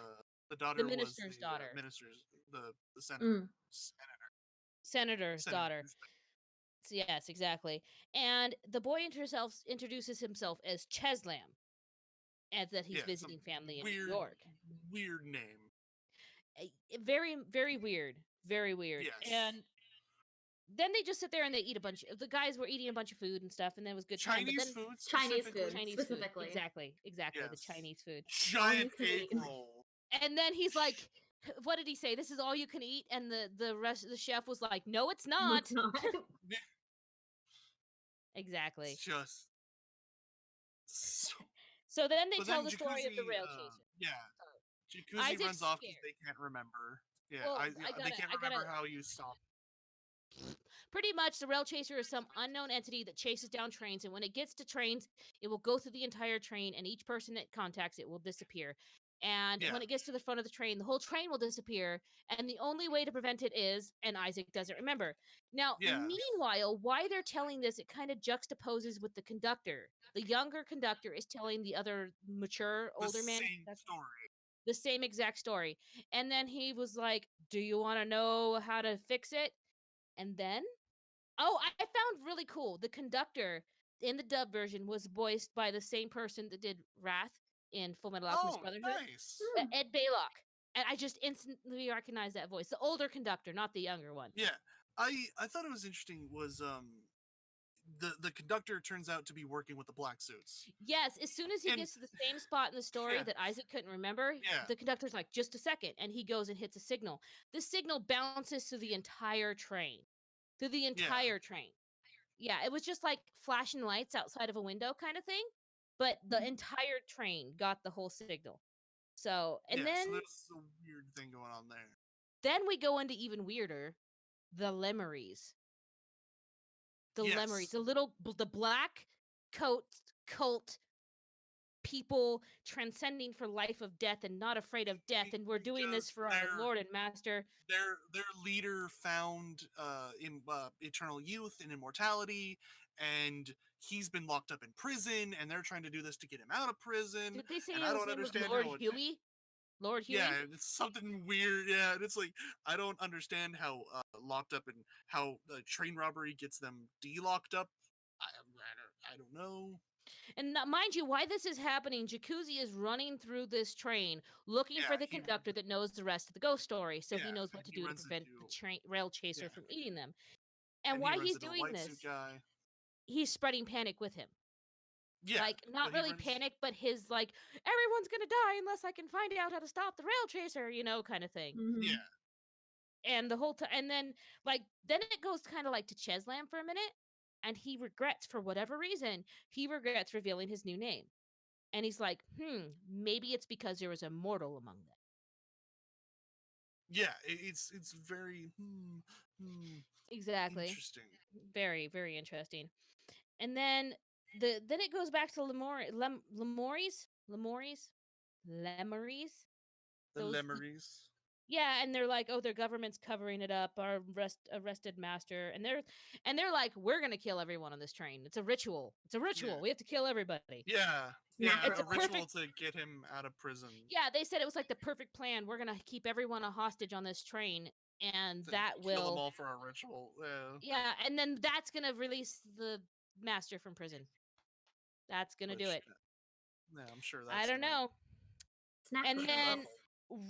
The daughter, the minister's daughter. The senator. Senator's daughter. Yes, exactly. And the boy introduces himself as Cheslam, and that he's visiting family in New York. Weird name. Very, very weird. Very weird. Yes. And then they just sit there and they eat the guys were eating a bunch of food and stuff, and then it was good time. Chinese food specifically. Exactly. Yes. The Chinese food. Giant egg roll. And then he's like, what did he say? This is all you can eat? And the rest of the chef was like, no, it's not. It's not. Exactly. It's just so then they tell the story of the rail chaser. Jacuzzi runs off because they can't remember. They can't remember how you stop. Pretty much, the rail chaser is some unknown entity that chases down trains, and when it gets to trains, it will go through the entire train, and each person it contacts, it will disappear. And when it gets to the front of the train, the whole train will disappear, and the only way to prevent it is, and Isaac doesn't remember. Now, meanwhile, why they're telling this, it kind of juxtaposes with the conductor. The younger conductor is telling the other mature, older man the same exact story. And then he was like, do you want to know how to fix it? And then, I found really cool. The conductor in the dub version was voiced by the same person that did Wrath in Full Metal Alchemist Brotherhood. Nice. Ed Baylock. And I just instantly recognized that voice. The older conductor, not the younger one. Yeah. I thought it was interesting was the conductor turns out to be working with the black suits. Yes, as soon as he gets to the same spot in the story that Isaac couldn't remember, the conductor's like, just a second, and he goes and hits a signal. The signal bounces through the entire train. Yeah, it was just like flashing lights outside of a window kind of thing, but the entire train got the whole signal. So, and then... So there's a weird thing going on there. Then we go into even weirder, the Lemeries. Lemeries, the black coat cult people transcending for life of death and not afraid of death, and we're doing this for our Lord and Master. Their leader found in eternal youth and immortality, and he's been locked up in prison, and they're trying to do this to get him out of prison. Did they say I don't understand Lord Huey? Lord Huey? Yeah, it's something weird. Yeah, and it's like I don't understand how locked up and how train robbery gets them de-locked up. I don't know. And mind you, why this is happening, Jacuzzi is running through this train looking for the conductor that knows the rest of the ghost story, so he knows what to do to prevent the rail chaser from eating them. And why he's doing this, he's spreading panic with him. Yeah, like not really panic, but his like everyone's gonna die unless I can find out how to stop the rail chaser, kind of thing. Mm-hmm. Yeah. And the whole time, and then it goes kind of like to Cheslam for a minute, and he regrets for whatever reason. He regrets revealing his new name, and he's like, maybe it's because there was a mortal among them. Yeah, it's very Exactly. interesting. Very, very interesting. And then then it goes back to Lemories. The Those Lemeries. Yeah, and they're like, oh, their government's covering it up. Our arrested master, and they're like, we're gonna kill everyone on this train. It's a ritual. It's a ritual. Yeah. We have to kill everybody. Yeah, It's a a ritual perfect. to get him out of prison. Yeah, they said it was like the perfect plan. We're gonna keep everyone a hostage on this train, and To that kill them will. all for a ritual. Yeah, and then that's gonna release the master from prison. That's gonna do Which, it. yeah, I'm sure that's. I don't know. Snack And for then us.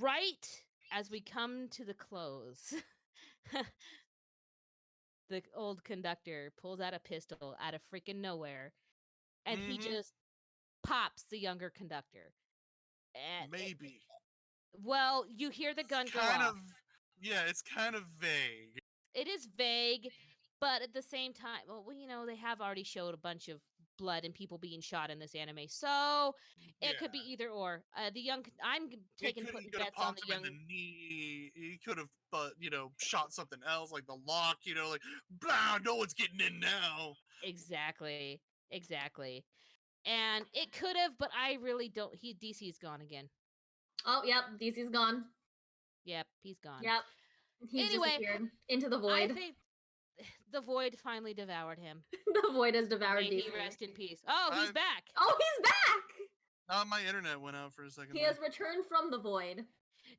right as we come to the close, the old conductor pulls out a pistol out of freaking nowhere, and he just pops the younger conductor. And Maybe. well, you hear the gun go Kind off. of. Yeah, it's kind of vague. It is vague, but at the same time, well, you know, they have already showed a bunch of blood and people being shot in this anime, so it could be either or. I'm putting He could have bets on popped the him young. in the knee. He could have, shot something else like the lock. Like, blah, no one's getting in now. Exactly. And it could have, but I really don't. DC's gone again. Oh, yep. DC's gone. Yep, he's gone. Yep. He's Anyway, disappeared into the void. I think the void finally devoured him. The void has devoured May he DC. rest in peace. Oh, he's back. Oh, he's back! My internet went out for a second. He has returned from the void.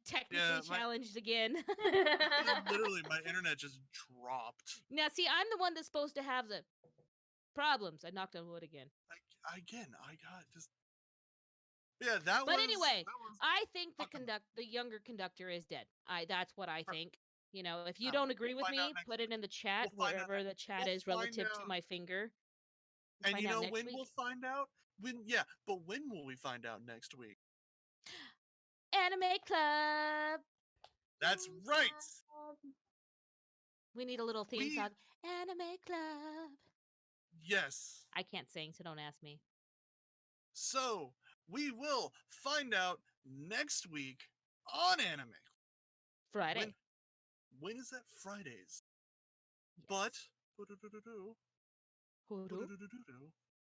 Technically challenged again. Literally, my internet just dropped. Now, see, I'm the one that's supposed to have the problems. I knocked on wood again. I got just. Yeah, that But was. anyway, that was I think the younger conductor is dead. That's what I think. You know, if you don't agree with me, put it in the chat, wherever the chat is relative to my finger. And you know when we'll find out? But when will we find out next week? Anime Club. That's right. We need a little theme song. Anime Club. Yes. I can't sing, so don't ask me. So we will find out next week on Anime Friday. When is that? Fridays. Yes. But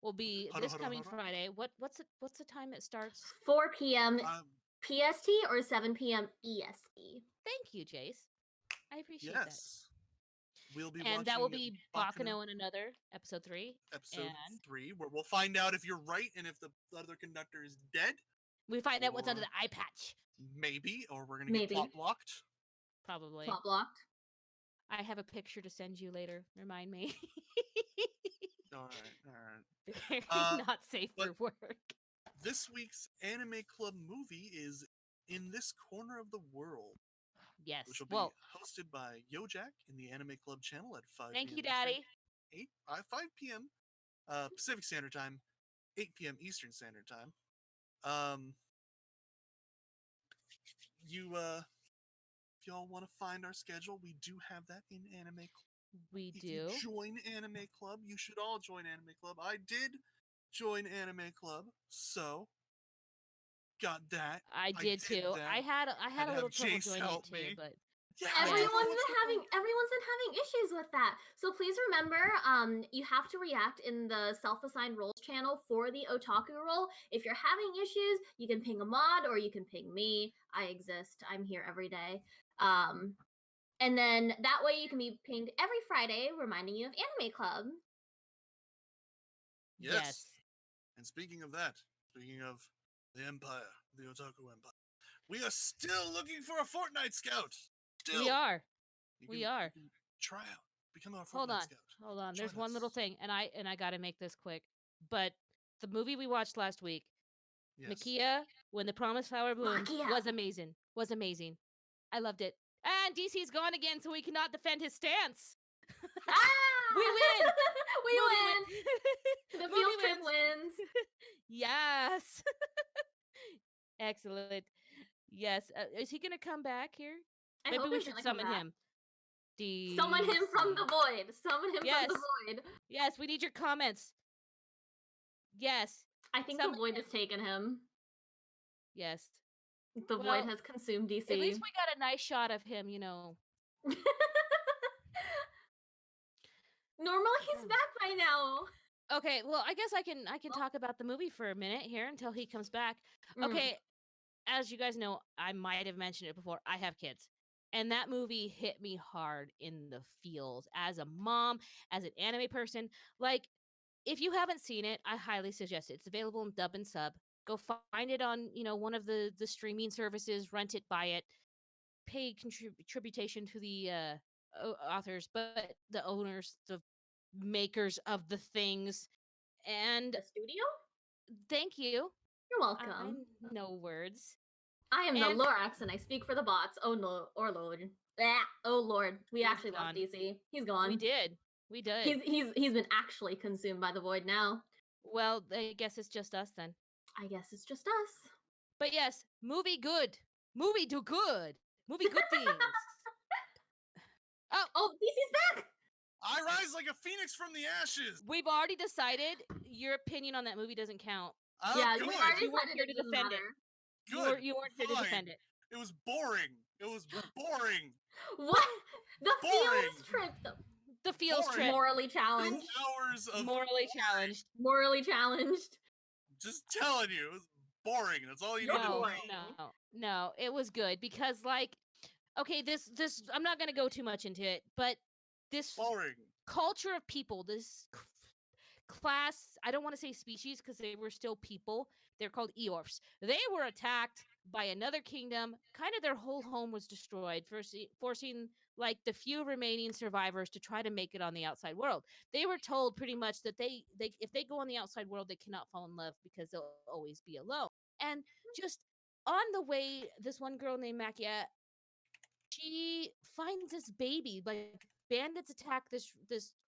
will be this coming Friday. What's the time it starts? 4 p.m. PST or 7 p.m. EST. Thank you, Jace. I appreciate that. We'll be and that will be Baccano Another, episode 3. Episode 3, where we'll find out if you're right and if the other conductor is dead. We find out what's under the eye patch. Maybe, or we're gonna get plot blocked. Probably. Plot blocked. I have a picture to send you later. Remind me. All right. Very not safe for work. This week's Anime Club movie is In This Corner of the World. Yes. Which will be hosted by Yojak in the Anime Club channel at 5 Thank p.m. you, Daddy. 5 p.m. Pacific Standard Time, 8 p.m. Eastern Standard Time. If y'all want to find our schedule, we do have that in Anime Club. We do. If you join Anime Club, you should all join Anime Club. I did join Anime Club, so got that. I did too. I had a little trouble Jace joining too, but yeah, everyone's been having issues with that. So please remember, you have to react in the self-assigned roles channel for the Otaku role. If you're having issues, you can ping a mod or you can ping me. I exist. I'm here every day. And then that way you can be pinged every Friday, reminding you of Anime Club. Yes. And speaking of that, speaking of the Empire, the Otaku Empire, we are still looking for a Fortnite Scout. Still. We are. You can try out. Become our Fortnite Scout. Hold on. There's one little thing, and I got to make this quick. But the movie we watched last week, Makia, When the Promised Flower Blooms, was amazing. I loved it. And DC's gone again, so he cannot defend his stance. We win. We win. The field trip wins. Yes. Excellent. Yes. Is he gonna come back here? Maybe we should summon him. Summon him from the void. Summon him from the void. Yes, we need your comments. Yes. I think the void has taken him. Yes. The Well, void has consumed DC. At least we got a nice shot of him, you know. Normally he's back by now. Okay, well, I guess I can talk about the movie for a minute here until he comes back. Mm. Okay, as you guys know, I might have mentioned it before. I have kids. And that movie hit me hard in the feels as a mom, as an anime person. Like, if you haven't seen it, I highly suggest it. It's available in dub and sub. Go find it on, one of the streaming services, rent it, buy it, pay contribution to the authors, but the owners, the makers of the things. And The studio? thank you. You're welcome. No words. I am the And- Lorax and I speak for the bots. Oh no, or Lord. Oh Lord. We He's actually gone. lost DC. He's gone. We did. He's been actually consumed by the void now. Well, I guess it's just us then. I guess it's just us. But yes, movie good. Movie do good. Movie good things. Oh, DC's back! I rise like a phoenix from the ashes. We've already decided your opinion on that movie doesn't count. Yeah, Good. we already You weren't decided here it to doesn't defend it. matter. Good. You weren't here to Fine. defend it. It was boring. It was boring. What? The Boring. feels trip. The feels Boring. trip. Morally 2 challenged. hours of Morally challenged. Morally challenged. just telling you, it was boring. That's all you You're need to know. boring. No, it was good because okay, this I'm not gonna go too much into it, but this Boring. culture of people, this class, I don't want to say species because they were still people. They're called Eorfs. They were attacked by another kingdom. Kind of their whole home was destroyed, forcing like the few remaining survivors to try to make it on the outside world. They were told pretty much that they if they go on the outside world, they cannot fall in love because they'll always be alone. And just on the way, this one girl named Makia, she finds this baby. Like bandits attack this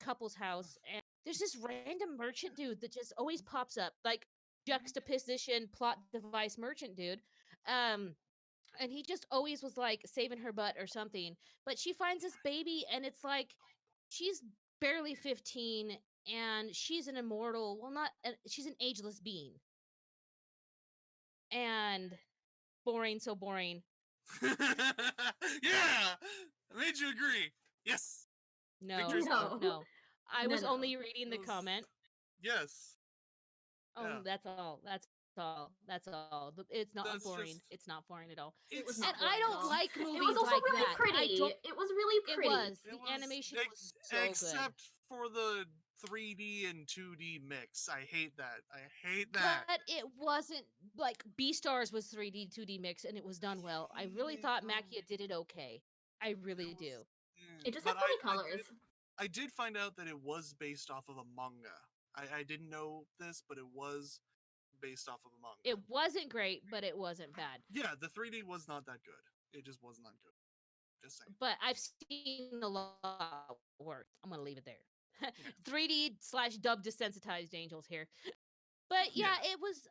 couple's house, and there's this random merchant dude that just always pops up, like juxtaposition plot device merchant dude. And he just always was like saving her butt or something. But she finds this baby, and it's like she's barely 15, and she's an immortal. Well, not she's an ageless being. And boring, so boring. Yeah, I made you agree. Yes, No, Victor's No. no. I No, was no. only reading the It was- comment. yes. Oh, Yeah. that's all. That's all. That's all. It's not That's boring. just- It's not boring at all. It was It's not And I boring at don't all. like movies It was also like really that. pretty. It was really It pretty. was. It The was animation ex- was so good. except for the 3D and 2D mix. I hate that. I hate that. But it wasn't like Beastars was 3D 2D mix and it was done well. I really thought Makia did it okay. I really It do. was- It just but had pretty I colors. I did find out that it was based off of a manga. I didn't know this, but it was based off of a manga. It wasn't great, but it wasn't bad. Yeah, the 3D was not that good. It just was not good. Just saying. But I've seen a lot worse. I'm gonna leave it there. 3D/dub desensitized angels here. But yeah, it was.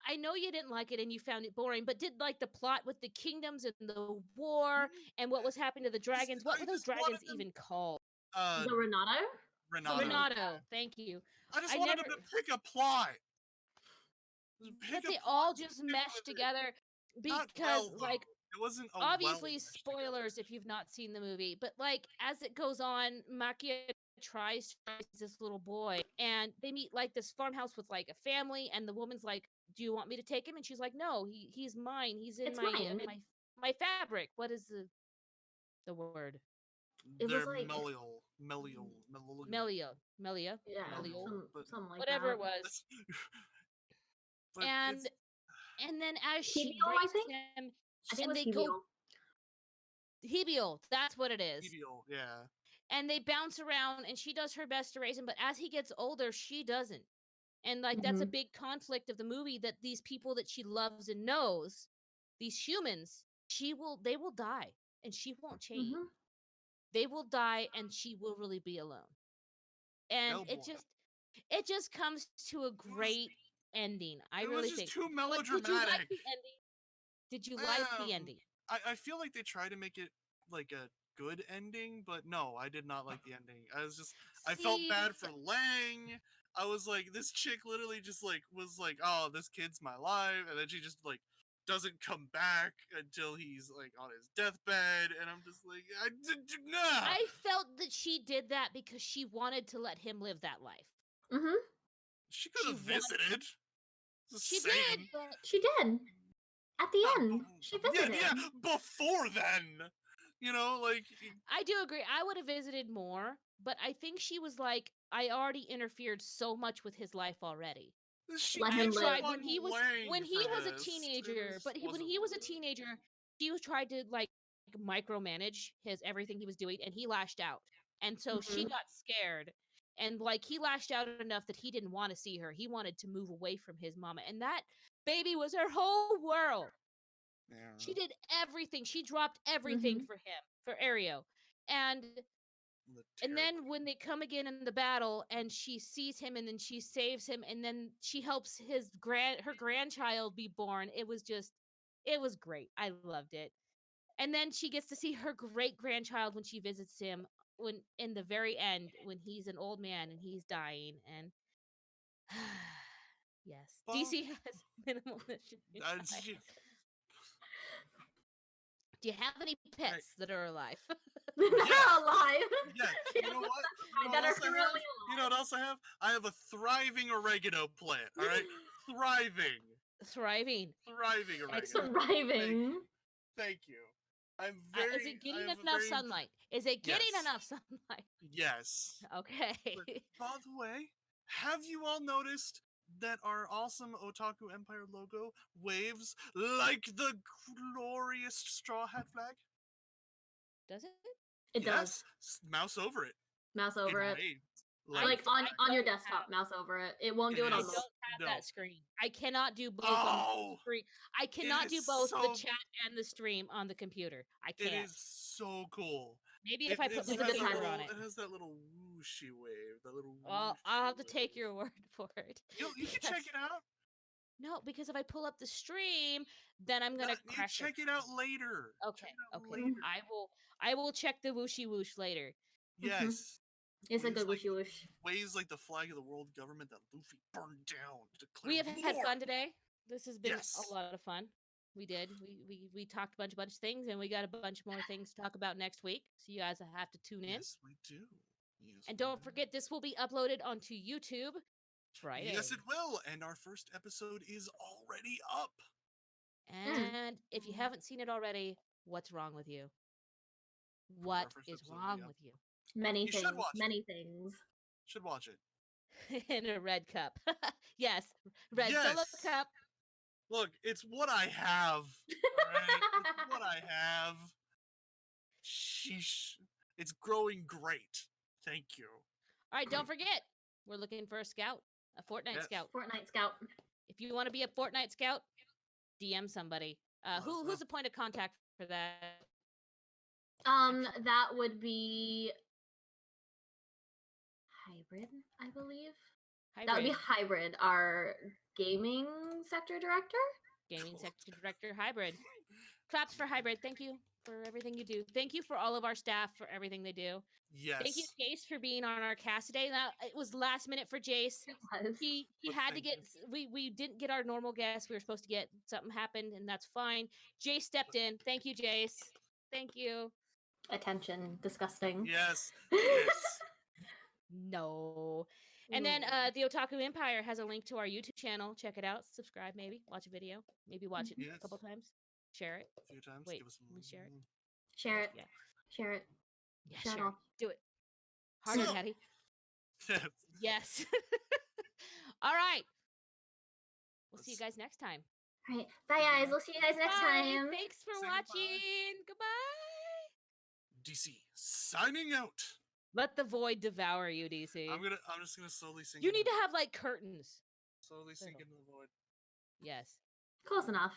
I know you didn't like it and you found it boring, but did like the plot with the kingdoms and the war and what was happening to the dragons? What I were those just wanted dragons them- even called? The Renato? Renato. Renato. Thank you. I just I wanted never- them to pick a plot. Just But pick a they plot all and just stick meshed with it. together Not because well, like though. It wasn't a obviously well-meshed together. spoilers if you've not seen the movie, but like as it goes on, Makia tries to raise this little boy and they meet like this farmhouse with like a family, and the woman's like, do you want me to take him? And she's like, no, he's mine, he's in It's my mine. my fabric. What is the word? It was They're like- Melial. Melia Yeah, Melial, but- something like whatever that. it was. But And it's- and then as she Hebiel, I raises think? him, I think and it they was go Hebiel, that's what it is. Evial, yeah. And they bounce around and she does her best to raise him, but as he gets older she doesn't, and like that's a big conflict of the movie, that these people that she loves and knows, these humans, they will die and she won't change. Mhm. They will die and she will really be alone, and Hellboy. it just comes to a great ending. I It really was just think. too But did you like melodramatic. the ending? Did you like the Um, ending? I feel like they try to make it like a good ending, but no, I did not like the ending. I felt See, bad for Lang. I was like, this chick literally just like was like, oh, this kid's my life, and then she just like doesn't come back until he's like on his deathbed, and I'm just like, nah. I felt that she did that because she wanted to let him live that life. Mm-hmm. She could have she wanted- visited. Just She saying. did, but She did. At the end, she visited. Yeah, before then. You know, like I do agree. I would have visited more, but I think she was like, I already interfered so much with his life already. she Let I him keeps live. tried when he was a this. teenager, but when wasn't he was a worth it. teenager, she was tried to like micromanage his everything he was doing, and he lashed out. And so she Mhm. got scared, and like he lashed out enough that he didn't want to see her. He wanted to move away from his mama, and that baby was her whole world. Yeah. She did everything. She dropped everything Mhm. for him, for Aereo. And then when they come again in the battle and she sees him and then she saves him and then she helps her grandchild be born, it was great. I loved it. And then she gets to see her great grandchild when she visits him when in the very end when he's an old man and he's dying and yes. Well, DC has minimal mission. Do you have any pets that are alive? Not Yeah. alive. Yeah, She you has know what? some that are currently alive. You know what else I have? I have a thriving oregano plant. All right, thriving Thriving. oregano. Excellent. Surviving. Thank you. I'm very. Is it I getting have a enough very- sunlight? Is it getting Yes. enough sunlight? Yes. Okay. By the way, have you all noticed that our awesome Otaku Empire logo waves like the glorious Straw Hat flag? Does it? It does. Mouse over it. Mouse over it. waves. Like I on your don't desktop, have- mouse over it. It won't do It it I on is- don't have no. that screen. I cannot do both Oh, on the screen. I cannot do is both the so- chat and the stream on the computer. I It can't. is so cool. Maybe if I put It's my a good finger time. on it. It has that little whooshy wave. That little. Well, I'll have to whooshy take wave. your word for it. You can check Yes. it out. No, because if I pull up the stream, then I'm gonna You crash check it out later. Okay, Check it out okay. later. I will check the whooshy whoosh later. Yes. It's a Waves good like- wishy wish. Waves like the flag of the world government that Luffy burned down to declare We have had war. fun today. This has been Yes. a lot of fun. We did. We talked a bunch of things, and we got a bunch more things to talk about next week. So you guys have to tune in. Yes, we do. Yes, And we don't do. forget, this will be uploaded onto YouTube Friday. Yes, it will. And our first episode is already up. And if you haven't seen it already, what's wrong with you? What first is episode, wrong yeah. with you? Many You should things. watch it. Many things. Should watch it. In a red cup. Yes, red solo Yes. cup. Look, it's what I have. Alright? It's what I have. Sheesh. It's growing great. Thank you. All right, don't forget, we're looking for a scout, a Fortnite Yes. scout. Fortnite Scout. If you want to be a Fortnite scout, DM somebody. Let us Who's know. the point of contact for that? That would be Hybrid, I believe. Hybrid, That would be Hybrid, our gaming sector director. gaming sector director. Hybrid. Claps for Hybrid. Thank you for everything you do. Thank you for all of our staff for everything they do. Yes. Thank you, Jace, for being on our cast today. Now it was last minute for Jace. It was. He But had to thank get we didn't get our normal guest. We were supposed to get something happened, and that's fine. Jace stepped in. Thank you, Jace. Thank you. Attention, disgusting. Yes. Yes. No. And then the Otaku Empire has a link to our YouTube channel. Check it out. Subscribe, maybe. Watch a video. Maybe watch it Yes. a couple times. Share it. A few times. Wait, Give us some let me share it. Share it. Yeah. Share it. Yeah, Share it share it. all. Do it. Harder, So- Hattie. Yes. Yes. All right. We'll see you Let's- guys next time. All right. Bye, guys. We'll see you guys next Bye. time. Thanks for Say goodbye. watching. Goodbye. DC signing out. Let the void devour you, DC. I'm just gonna slowly sink. You into need to the- have like curtains. slowly sink Little. into the void. Yes. Close enough.